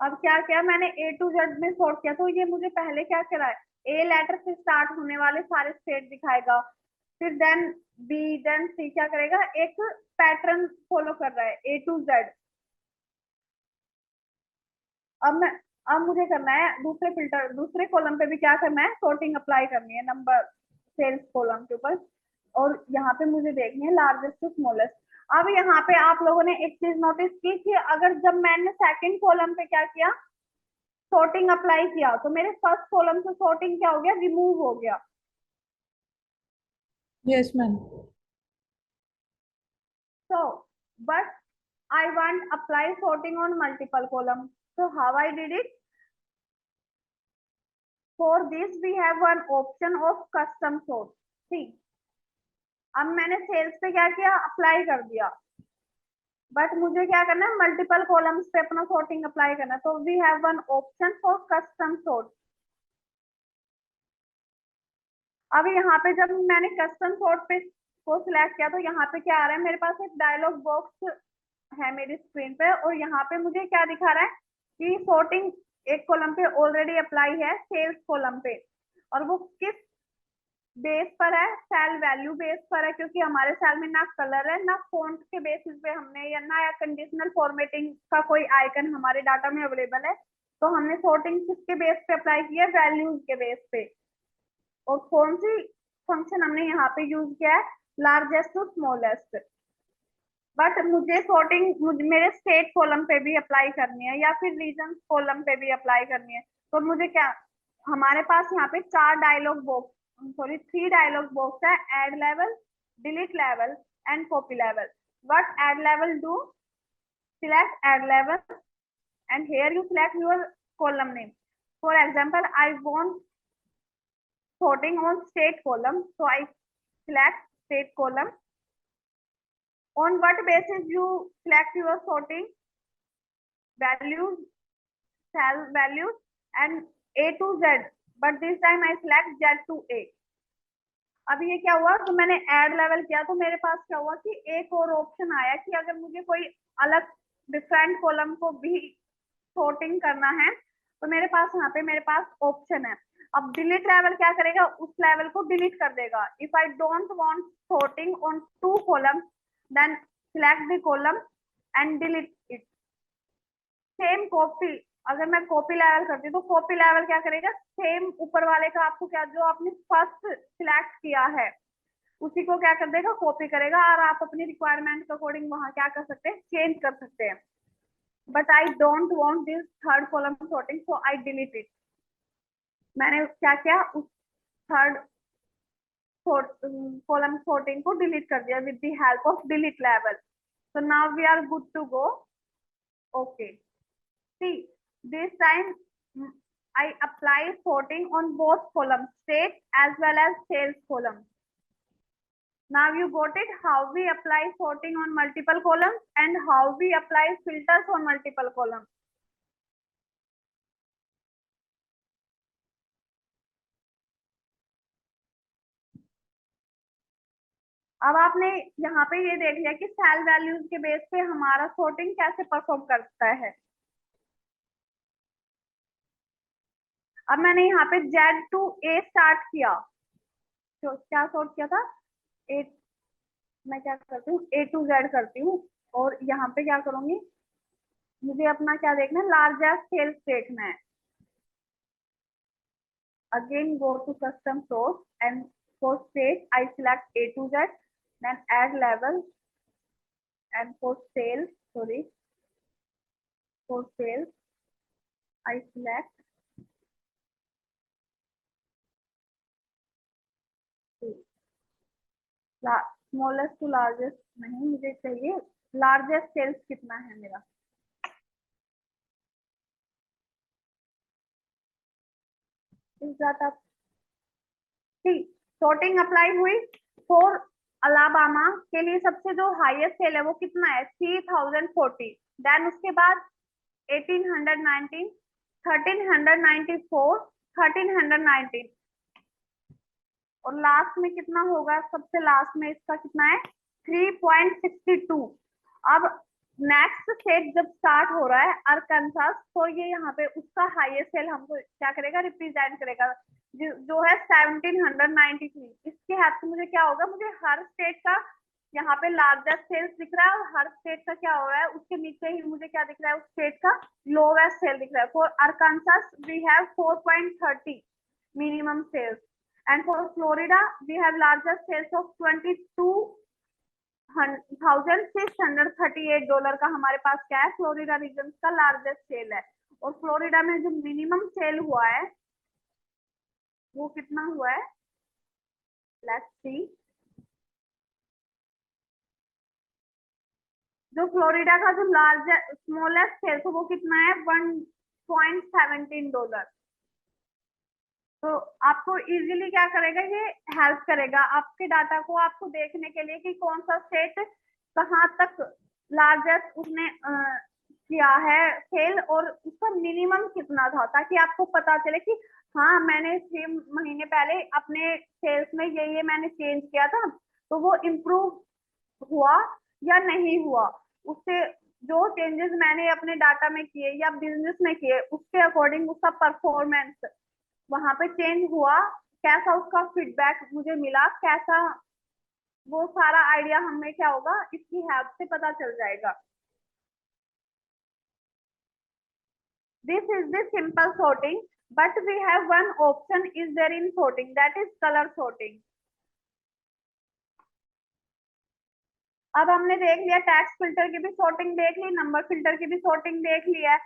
अब क्या क्या मैंने A to Z में sort किया, तो ये मुझे पहले क्या करा है, A लेटर से स्टार्ट होने वाले सारे स्टेट दिखाएगा, फिर देन B, देन C, क्या करेगा, एक पैटर्न फॉलो कर रहा है A to Z। अब मुझे करना है दूसरे फिल्टर, दूसरे कॉलम पे भी क्या करना है, सॉर्टिंग अप्लाई करनी है नंबर सेल्स कॉलम के ऊपर, और यहाँ पे मुझे देखनी है लार्जेस्ट टू स्मॉलेस्ट। अब यहाँ पे आप लोगों ने एक चीज नोटिस की कि अगर जब मैंने सेकंड कॉलम पे क्या किया, सॉर्टिंग अप्लाई किया, तो मेरे फर्स्ट कॉलम से सॉर्टिंग क्या हो गया, रिमूव हो गया। Yes, ma'am. So, but I want apply sorting on multiple columns. So how I did it? For this we have one option of custom sort. See, अब मैंने सेल्स पे क्या किया, अप्लाई कर दिया, बट मुझे क्या करना है, मल्टीपल कॉलम्स पे अपना सॉर्टिंग अप्लाई करना है। तो we have one option for custom sort. अब यहाँ पे जब मैंने कस्टम सॉर्ट पे को सिलेक्ट किया, तो यहाँ पे क्या आ रहा है, मेरे पास एक डायलॉग बॉक्स है मेरी स्क्रीन पे, और यहाँ पे मुझे क्या दिखा रहा है कि सॉर्टिंग एक कॉलम पे ऑलरेडी अप्लाई है, सेल्स कॉलम पे, और वो किस बेस पर है, सेल वैल्यू बेस पर है, क्योंकि हमारे सेल में ना कलर है, ना फॉन्ट के बेसिस पे हमने, या ना कंडीशनल फॉर्मेटिंग का कोई आइकन हमारे डाटा में अवेलेबल है। तो हमने सॉर्टिंग किसके बेस पे अप्लाई किया, वैल्यूज के बेस पे। और कौन सी फंक्शन हमने यहाँ पे यूज किया है, लार्जेस्ट टू स्मॉलेस्ट। बट मुझे सॉर्टिंग मेरे स्टेट कॉलम पे भी अप्लाई करनी है, या फिर रीजन कॉलम पे भी अप्लाई करनी है। तो मुझे क्या, हमारे पास यहाँ पे 3 डायलॉग बॉक्स है, add level, delete level and copy level. What add level do, select add level and here you select your column name. For example, I want sorting on state column, so I select state column. On what basis you select your sorting, values, cell values and A to Z, but this time I select Z to A. अब ये क्या हुआ, तो मैंने add level किया, तो मेरे पास क्या हुआ कि एक और ऑप्शन आया कि अगर मुझे कोई अलग डिफरेंट कॉलम को भी सॉर्टिंग करना है, तो मेरे पास यहाँ पे मेरे पास ऑप्शन है। अब डिलीट लेवल क्या करेगा, उस लेवल को डिलीट कर देगा। If I don't want sorting on 2 columns then select the column and delete it। Same copy, अगर मैं कॉपी लेवल करती हूँ तो कॉपी लेवल क्या करेगा, सेम ऊपर वाले का आपको क्या, जो आपने फर्स्ट सिलेक्ट किया है उसी को क्या कर देगा, कॉपी करेगा, और आप अपनी रिक्वायरमेंट के अकॉर्डिंग वहां क्या कर सकते हैं, चेंज कर सकते हैं। But I don't want this third column sorting so I delete it. मैंने क्या किया, उस थर्ड कॉलम sorting को डिलीट कर दिया with the help of delete level. So now we are good to go. Okay, see this time I apply sorting on both columns, state as well as sales column. Now you got it, how we apply sorting on multiple columns and how we apply filters on multiple columns. अब आपने यहाँ पे ये देख लिया कि cell values के base पे हमारा sorting कैसे परफॉर्म करता है। अब मैंने यहाँ पे Z to A स्टार्ट किया, तो क्या सॉर्ट किया था, A, मैं क्या करती हूँ A to Z करती हूँ, और यहाँ पे क्या करूंगी, मुझे अपना क्या देखना है, लार्जेस्ट सेल्स देखना है। Again go to custom sort and for state I select A to Z, then add level, and for sales, sorry, for sales I select smallest to largest नहीं, मुझे चाहिए लार्जेस्ट सेल्स कितना है मेरा। इस data ठीक, sorting अप्लाई हुई for Alabama के लिए, सबसे जो हाईएस्ट सेल है वो कितना है, 3040। देन उसके बाद 1819, 1394, 1319, और लास्ट में कितना होगा, सबसे लास्ट में इसका कितना है, 3.62। अब नेक्स्ट स्टेट जब स्टार्ट हो रहा है अरकानसास, तो ये यहाँ पे उसका हाईएस्ट सेल हमको क्या करेगा, रिप्रेजेंट करेगा, जो है 1793। इसके हेल्प से मुझे क्या होगा, मुझे हर स्टेट का यहाँ पे लार्जेस्ट सेल्स दिख रहा है, और हर स्टेट का क्या हो रहा है, उसके नीचे ही मुझे क्या दिख रहा है, उस स्टेट का लोवेस्ट सेल दिख रहा है। For Arkansas we have 4.30 minimum sales, and for Florida we have largest sales of $22,638 का हमारे पास क्या है, फ्लोरिडा रीजन का लार्जेस्ट सेल है। और फ्लोरिडा में जो मिनिमम सेल हुआ है वो कितना हुआ है, लेट्स सी, जो फ्लोरिडा का जो लार्जेस्ट स्मॉलेस्ट सेल था वो कितना है, $1.17। तो आपको इजीली क्या करेगा, ये हेल्प करेगा आपके डाटा को आपको देखने के लिए कि कौन सा स्टेट कहाँ तक लार्जेस्ट उसने किया है सेल, और उसका मिनिमम कितना था, ताकि आपको पता चले कि हाँ मैंने 6 महीने पहले अपने सेल्स में ये मैंने चेंज किया था, तो वो इम्प्रूव हुआ या नहीं हुआ, उससे जो चेंजेस मैंने अपने डाटा में किए या बिजनेस में किए उसके अकॉर्डिंग उसका परफॉर्मेंस वहां पे चेंज हुआ, कैसा उसका फीडबैक मुझे मिला, कैसा, वो सारा आइडिया हमें क्या होगा, इसकी हेल्प से पता चल जाएगा। This is the simple sorting, but we have one option is there in sorting, that is color sorting। अब हमने देख लिया टेक्स्ट फिल्टर की भी sorting देख ली, नंबर फिल्टर की भी sorting देख लिया।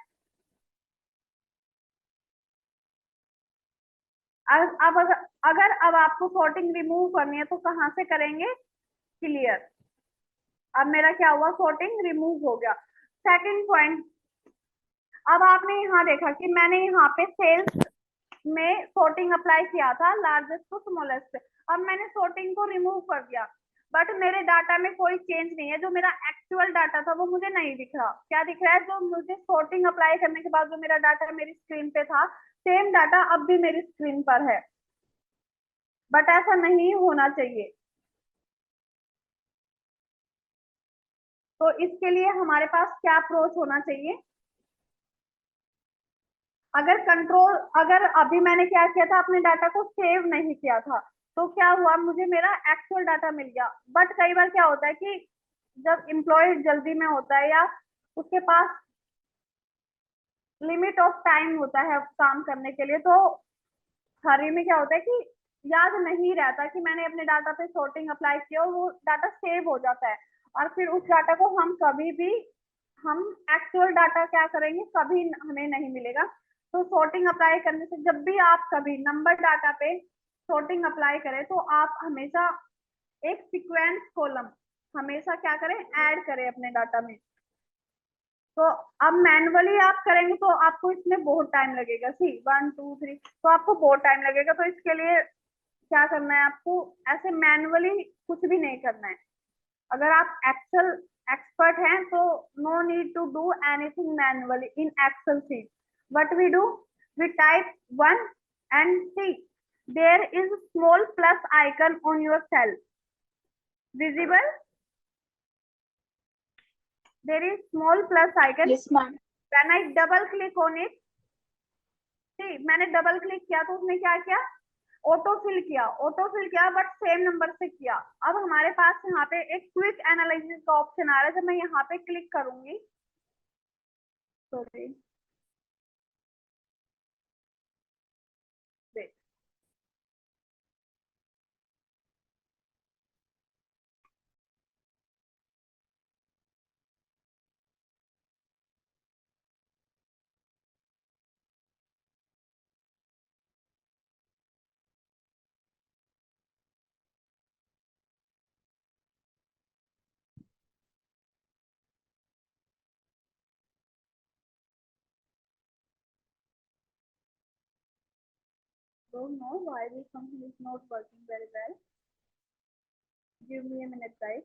अब अगर अब आपको sorting रिमूव करनी है तो कहाँ से करेंगे, क्लियर। अब मेरा क्या हुआ, sorting रिमूव हो गया। सेकंड पॉइंट, अब आपने यहाँ देखा कि मैंने यहाँ पे सेल्स में sorting अप्लाई किया था लार्जेस्ट टू स्मॉलेस्ट, अब मैंने sorting को रिमूव कर दिया, बट मेरे डाटा में कोई चेंज नहीं है, जो मेरा एक्चुअल डाटा था वो मुझे नहीं दिख रहा। क्या दिख रहा है, जो मुझे sorting अप्लाई करने के बाद जो मेरा डाटा मेरी स्क्रीन पे था, सेम डाटा अब भी मेरी स्क्रीन पर है, बट ऐसा नहीं होना चाहिए। तो इसके लिए हमारे पास क्या अप्रोच होना चाहिए, अगर अभी मैंने क्या किया था, अपने डाटा को सेव नहीं किया था, तो क्या हुआ, मुझे मेरा एक्चुअल डाटा मिल गया। बट कई बार क्या होता है कि जब एम्प्लॉय जल्दी में होता है या उसके पास लिमिट ऑफ टाइम होता है काम करने के लिए, तो हरी में क्या होता है कि याद नहीं रहता कि मैंने अपने डाटा पे सॉर्टिंग अप्लाई किया, और वो डाटा सेव हो जाता है। और फिर उस डाटा को हम कभी भी, हम एक्चुअल डाटा क्या करेंगे, कभी हमें नहीं मिलेगा। तो सॉर्टिंग अप्लाई करने से, जब भी आप कभी नंबर डाटा पे सॉर्टिंग अप्लाई करें, तो आप हमेशा एक सीक्वेंस कॉलम हमेशा क्या करें, ऐड करें अपने डाटा में। तो अब मैनुअली आप करेंगे तो आपको इसमें बहुत टाइम लगेगा। सी 1 2 3, तो आपको बहुत टाइम लगेगा। तो इसके लिए क्या करना है आपको, ऐसे मैनुअली कुछ भी नहीं करना है। अगर आप एक्सेल एक्सपर्ट हैं तो no need to do anything manually in Excel sheet. What we do, we type 1 and see there is small plus icon on your cell visible. There is small plus icon. Yes, ma'am. When I double click on it, see, मैंने double click किया तो उसने क्या किया, auto fill किया, but same number से किया। अब हमारे पास यहाँ पे एक क्विक एनालिसिस का ऑप्शन आ रहा है। जब मैं यहाँ पे क्लिक करूंगी, sorry, don't know why this something is not working very well. Give me a minute, guys.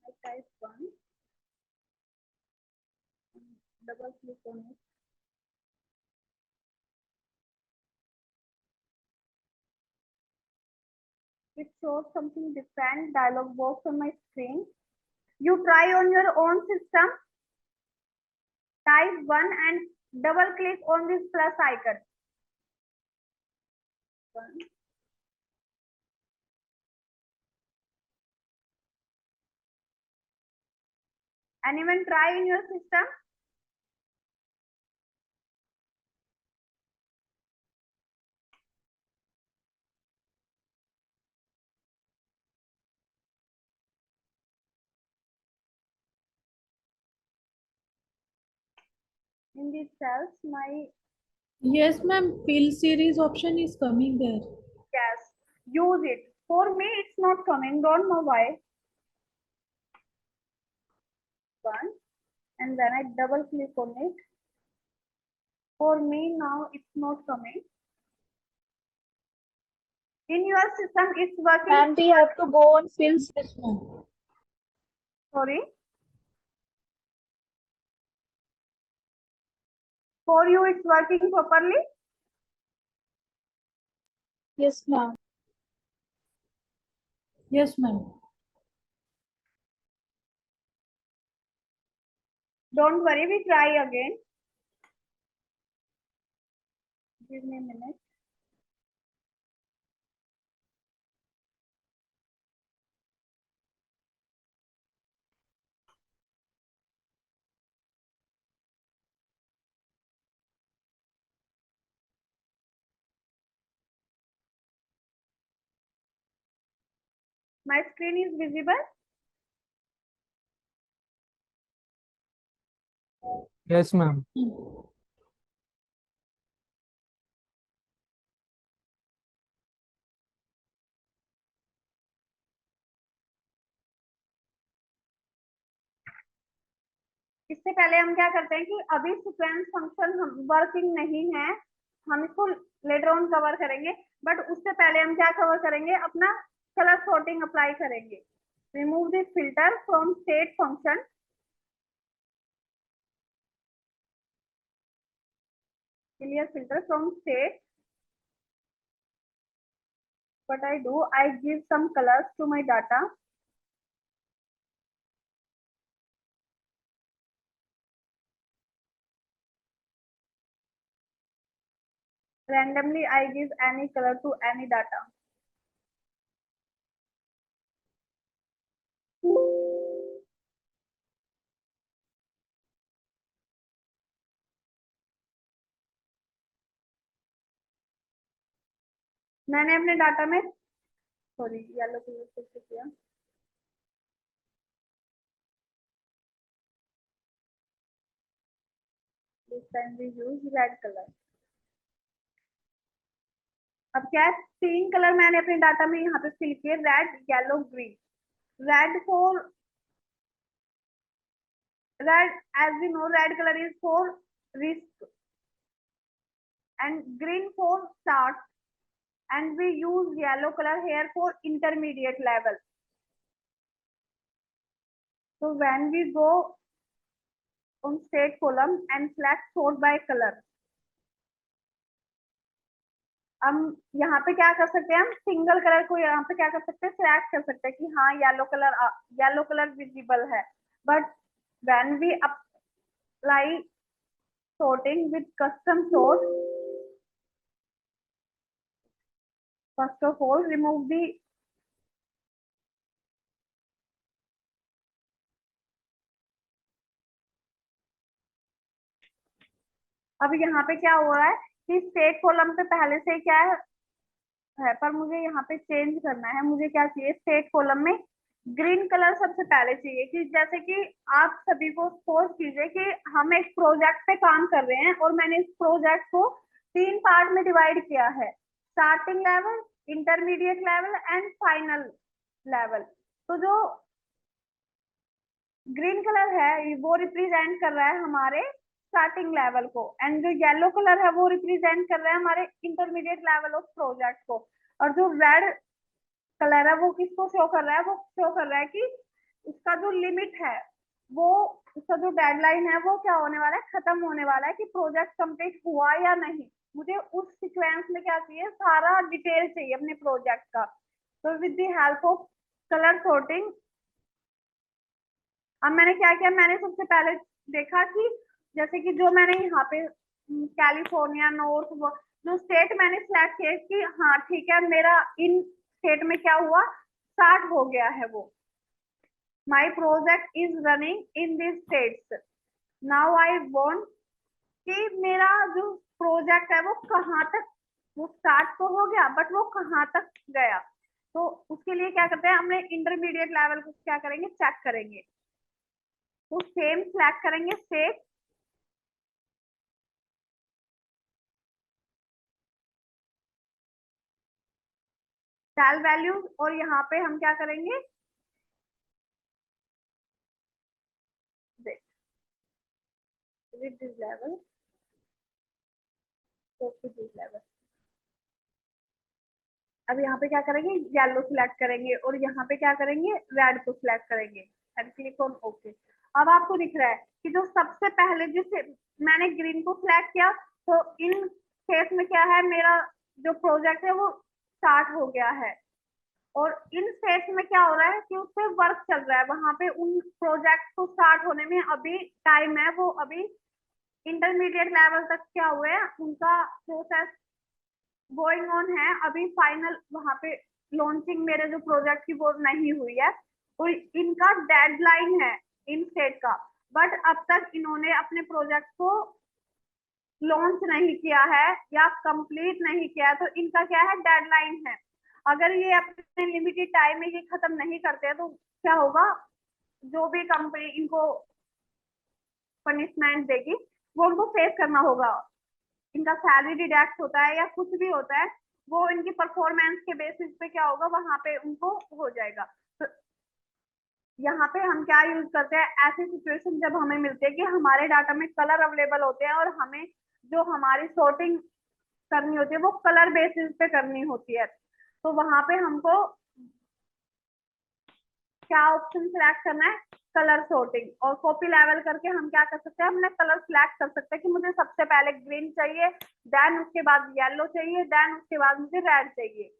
I type 1, double click on it. It shows something different dialog box on my screen. You try on your own system. Type 1 and double click on this plus icon. 1. Anyone try in your system? In these cells, my Yes, ma'am. Fill series option is coming there. yes, use it. For me, it's not coming. Don't know why. 1, and then I double click on it. For me now, it's not coming. In your system, it's working. Ma'am, we have to go on fill. Yes, ma'am. Sorry. For you, it's working properly. Yes, ma'am. Yes, ma'am. Don't worry, we try again. Give me a minute. My screen is visible. Yes, ma'am. इससे पहले हम क्या करते हैं कि अभी sequence function हम working नहीं है, हम इसको लेटर ऑन कवर करेंगे। बट उससे पहले हम क्या कवर करेंगे, अपना कलर सॉर्टिंग अप्लाई करेंगे। Remove this filter from state function. Clear filter from state. What I do, I give some colors to my data. randomly I give any color to any data. मैंने अपने data में sorry yellow colour से किया, this time we use red colour. अब क्या है, 3 colour मैंने अपने डाटा में यहाँ पे फिल किए, red yellow green. Red for red, as we know, red color is for risk and green for start, and we use yellow color here for intermediate level. So when we go on state column and select sort by color, हम यहाँ पे क्या कर सकते हैं, हम single colour को यहाँ पे क्या कर सकते हैं, सिलेक्ट कर सकते हैं कि हाँ येलो कलर विजिबल है। But when we apply sorting with custom sort, first of all remove the अब यहाँ पे क्या हो रहा है कि स्टेट कॉलम पे पहले से क्या है पर मुझे यहाँ पे चेंज करना है। मुझे क्या चाहिए, स्टेट कॉलम में ग्रीन कलर सबसे पहले चाहिए, कि जैसे कि आप सभी को सपोज कीजिए कि हम एक प्रोजेक्ट पे काम कर रहे हैं और मैंने इस प्रोजेक्ट को 3 पार्ट में डिवाइड किया है, starting level, intermediate level and final level. तो जो ग्रीन कलर है वो रिप्रेजेंट कर रहा है हमारे स्टार्टिंग लेवल को, एंड जो येलो कलर है वो रिप्रेजेंट कर रहा है हमारे इंटरमीडिएट लेवल ऑफ प्रोजेक्ट को, और जो रेड कलर है वो किसको शो कर रहा है, वो शो कर रहा है कि उसका जो लिमिट है, वो उसका जो डेडलाइन है वो क्या होने वाला है, खत्म होने वाला है, कि प्रोजेक्ट कंप्लीट हुआ या नहीं। मुझे उस सीक्वेंस में क्या चाहिए, सारा डिटेल चाहिए अपने प्रोजेक्ट का। तो with the help of colour sorting अब मैंने क्या किया, मैंने सबसे पहले देखा कि जैसे कि जो मैंने यहाँ पे कैलिफोर्निया नॉर्थ जो स्टेट मैंने सिलेक्ट किया कि हाँ ठीक है, मेरा इन स्टेट में क्या हुआ, स्टार्ट हो गया है वो, my project is running in this states. Now I want कि मेरा जो प्रोजेक्ट है वो कहाँ तक, वो स्टार्ट तो हो गया बट वो कहाँ तक गया। तो उसके लिए क्या करते हैं, हमने इंटरमीडिएट लेवल को क्या करेंगे, चेक करेंगे। तो सेम सिलेक्ट करेंगे स्टेट, सेल वैल्यूज, और यहाँ पे हम क्या करेंगे, with this level, so to this level। अब यहाँ पे क्या करेंगे, येलो सिलेक्ट करेंगे और यहाँ पे क्या करेंगे, रेड को सिलेक्ट करेंगे एंड क्लिक ऑन ओके। अब आपको दिख रहा है कि जो सबसे पहले जिसे मैंने ग्रीन को सिलेक्ट किया, तो इन केस में क्या है, मेरा जो प्रोजेक्ट है वो स्टार्ट हो गया है, और इन स्टेट्स में क्या हो रहा है कि उस पर वर्क चल रहा है, वहां पे उन प्रोजेक्ट को स्टार्ट होने में अभी टाइम है, वो अभी इंटरमीडिएट लेवल तक क्या हुए हैं, उनका प्रोसेस गोइंग ऑन है, अभी फाइनल वहां पे लॉन्चिंग मेरे जो प्रोजेक्ट की वो नहीं हुई है, तो इनका डेडलाइन है इन स्टेट का, बट अब तक इन्होंने अपने प्रोजेक्ट को लॉन्च नहीं किया है या कंप्लीट नहीं किया, तो इनका क्या है, डेडलाइन है। अगर ये अपने लिमिटेड टाइम में ये खत्म नहीं करते हैं तो क्या होगा, जो भी कंपनी इनको पनिशमेंट देगी वो उनको फेस करना होगा, इनका सैलरी डिडक्ट होता है या कुछ भी होता है, वो इनकी परफॉर्मेंस के बेसिस पे क्या होगा, वहां पे उनको हो जाएगा। तो यहाँ पे हम क्या यूज करते हैं, ऐसी सिचुएशन जब हमें मिलती है कि हमारे डाटा में कलर अवेलेबल होते हैं और हमें जो हमारी सॉर्टिंग करनी होती है वो कलर बेसिस पे करनी होती है, तो वहां पे हमको क्या ऑप्शन सिलेक्ट करना है, कलर सॉर्टिंग, और कॉपी लेवल करके हम क्या कर सकते हैं, हमने कलर सिलेक्ट कर सकते हैं कि मुझे सबसे पहले ग्रीन चाहिए, देन उसके बाद येलो चाहिए, देन उसके बाद मुझे रेड चाहिए।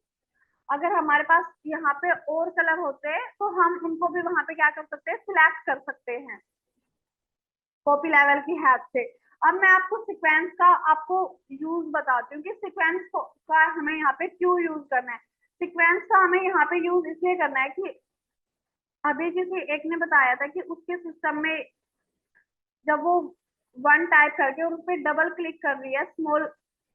अगर हमारे पास यहाँ पे और कलर होते हैं तो हम उनको भी वहां पे क्या कर सकते हैं, सिलेक्ट कर सकते हैं कॉपी लेवल की हेल्प से। अब मैं आपको सीक्वेंस का आपको यूज बताती हूँ कि सीक्वेंस का हमें यहाँ पे क्यों यूज करना है। सीक्वेंस का हमें यहाँ पे यूज इसलिए करना है कि अभी किसी एक ने बताया था कि उसके सिस्टम में जब वो वन टाइप करके और उस पर डबल क्लिक कर रही है स्मॉल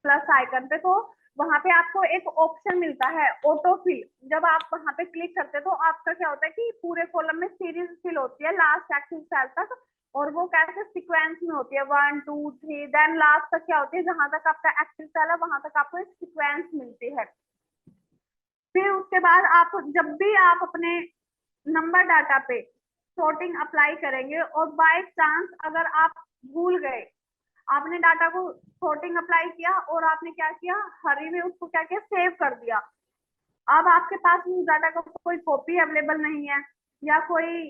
प्लस आइकन पे, तो वहां पे आपको एक ऑप्शन मिलता है ऑटो फिल। जब आप वहां पे क्लिक करते हैं तो आपका क्या होता है कि पूरे कॉलम में सीरीज फिल होती है लास्ट एक्टिव सेल तक, और वो कैसे सीक्वेंस में होती है 1 2 3, देन लास्ट तक क्या होती है, जहां तक आपका एक्टिव सेल है वहां तक आपको एक सीक्वेंस मिलती है। फिर उसके बाद आप जब भी आप अपने नंबर डाटा पे सॉर्टिंग अप्लाई करेंगे और बाय चांस अगर आप भूल गए, आपने डाटा को सॉर्टिंग अप्लाई किया और आपने क्या किया, हरी में उसको क्या किया, सेव कर दिया। अब आपके पास उस डाटा का कोई कॉपी अवेलेबल नहीं है या कोई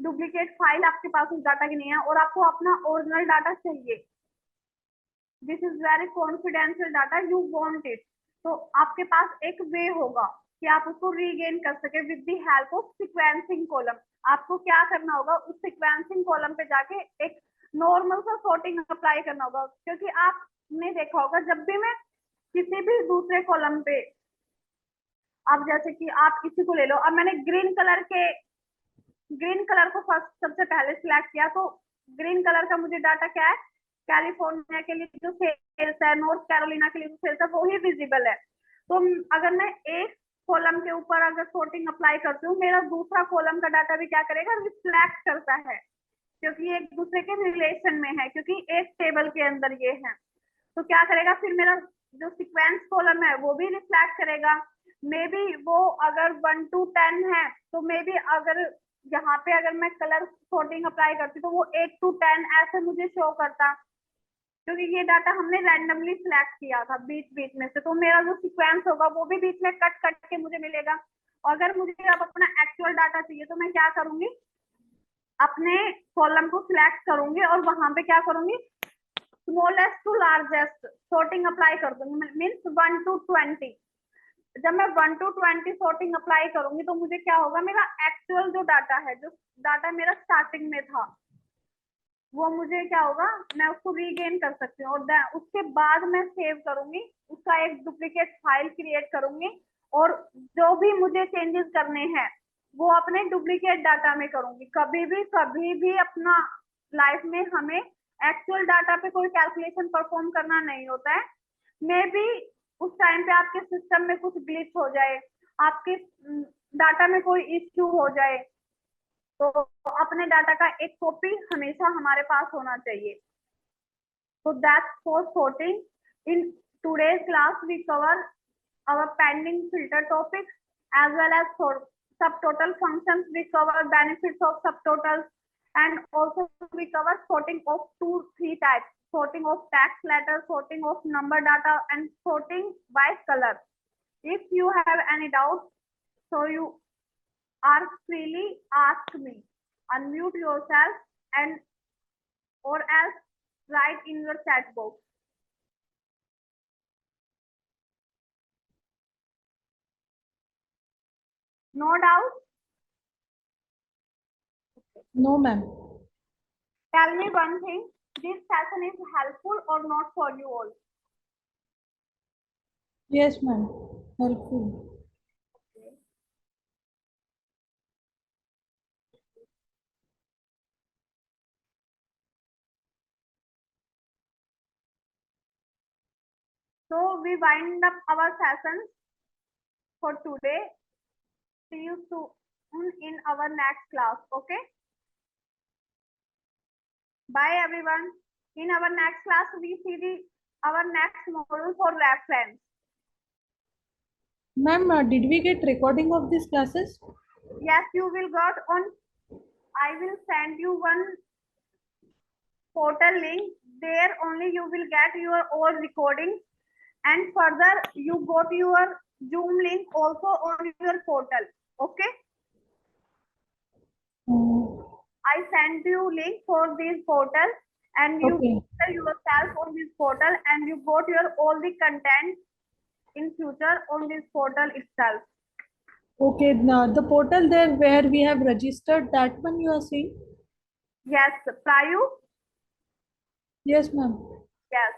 डुप्लीकेट फाइल आपके पास उस डाटा की नहीं है और आपको अपना ओरिजिनल डाटा चाहिए, this is very confidential data, you want it, तो आपके पास एक वे होगा कि आप उसको रीगेन कर सके with the help of sequencing column. आपको क्या करना होगा, उस सीक्वेंसिंग कॉलम पे जाके एक नॉर्मल सा सॉर्टिंग अप्लाई करना होगा, क्योंकि आपने देखा होगा जब भी मैं किसी भी दूसरे कॉलम पे, अब जैसे कि आप किसी को ले लो, अब मैंने ग्रीन कलर को फर्स्ट सबसे पहले सिलेक्ट किया, तो ग्रीन कलर का मुझे डाटा क्या है, कैलिफोर्निया के लिए जो सेल्स है, नॉर्थ कैरोलिना के लिए जो सेल्स है वो ही विजिबल है। तो अगर मैं एक कॉलम के ऊपर अगर सॉर्टिंग अप्लाई करती हूँ, मेरा दूसरा कॉलम का डाटा भी क्या करेगा, रिफ्लेक्ट करता है, क्योंकि ये एक दूसरे के रिलेशन में है, क्योंकि एक टेबल के अंदर ये है। तो क्या करेगा, फिर मेरा जो सीक्वेंस कॉलम है वो भी रिफ्लेक्ट करेगा। मे बी वो अगर 1 to 10 है तो मे बी अगर यहाँ पे अगर मैं कलर सॉर्टिंग अप्लाई करती तो वो 8 to 10 ऐसे मुझे शो करता, क्योंकि ये डाटा हमने रैंडमली सिलेक्ट किया था बीच बीच में से, तो मेरा जो सीक्वेंस होगा वो भी बीच में कट कट के मुझे मिलेगा। अगर मुझे अब अपना एक्चुअल डाटा चाहिए तो मैं क्या करूंगी, अपने कॉलम को सिलेक्ट करूंगी और वहां पे क्या करूंगी, smallest to largest sorting apply कर दूंगी, मीन्स 1 to 20। जब मैं 1 to 20 सॉर्टिंग अप्लाई करूंगी तो मुझे क्या होगा, मेरा एक्चुअल जो डाटा है, जो डाटा मेरा स्टार्टिंग में था, वो मुझे क्या होगा, मैं उसको रीगेन कर सकती हूँ और उसके बाद मैं सेव करूंगी, उसका एक डुप्लीकेट फाइल क्रिएट करूंगी और जो भी मुझे चेंजेस करने हैं वो अपने डुप्लीकेट डाटा में करूंगी। कभी भी अपना लाइफ में हमें एक्चुअल डाटा पे कोई कैलकुलेशन परफॉर्म करना नहीं होता है। मे बी उस टाइम पे आपके सिस्टम में कुछ ग्लिच हो जाए, आपके डाटा में कोई इश्यू हो जाए, तो अपने डाटा का एक कॉपी हमेशा हमारे पास होना चाहिए। So that's for sorting. In today's class, we cover our pending filter topics as well as for subtotal functions. We cover benefits of subtotals and also we cover sorting of 2-3 types: sorting of text letter, sorting of number data, and sorting by color. If you have any doubts, so you are freely ask me. Unmute yourself and or else write in your chat box. No doubt? No, ma'am. Tell me one thing, this session is helpful or not for you all? Yes, ma'am. Helpful. So we wind up our session for today. See you soon in our next class. Okay? Bye everyone. In our next class, we see our next module for reference. Ma'am, did we get recording of these classes? Yes, you will got on. I will send you one portal link. There only you will get your all recordings, and further you got your Zoom link also on your portal. Okay? I sent you link for this portal and you Okay. register yourself on this portal and you got your all the content in future on this portal itself. Okay, now the portal there where we have registered, that one you are saying? Yes, Prayu, Yes, ma'am. Yes.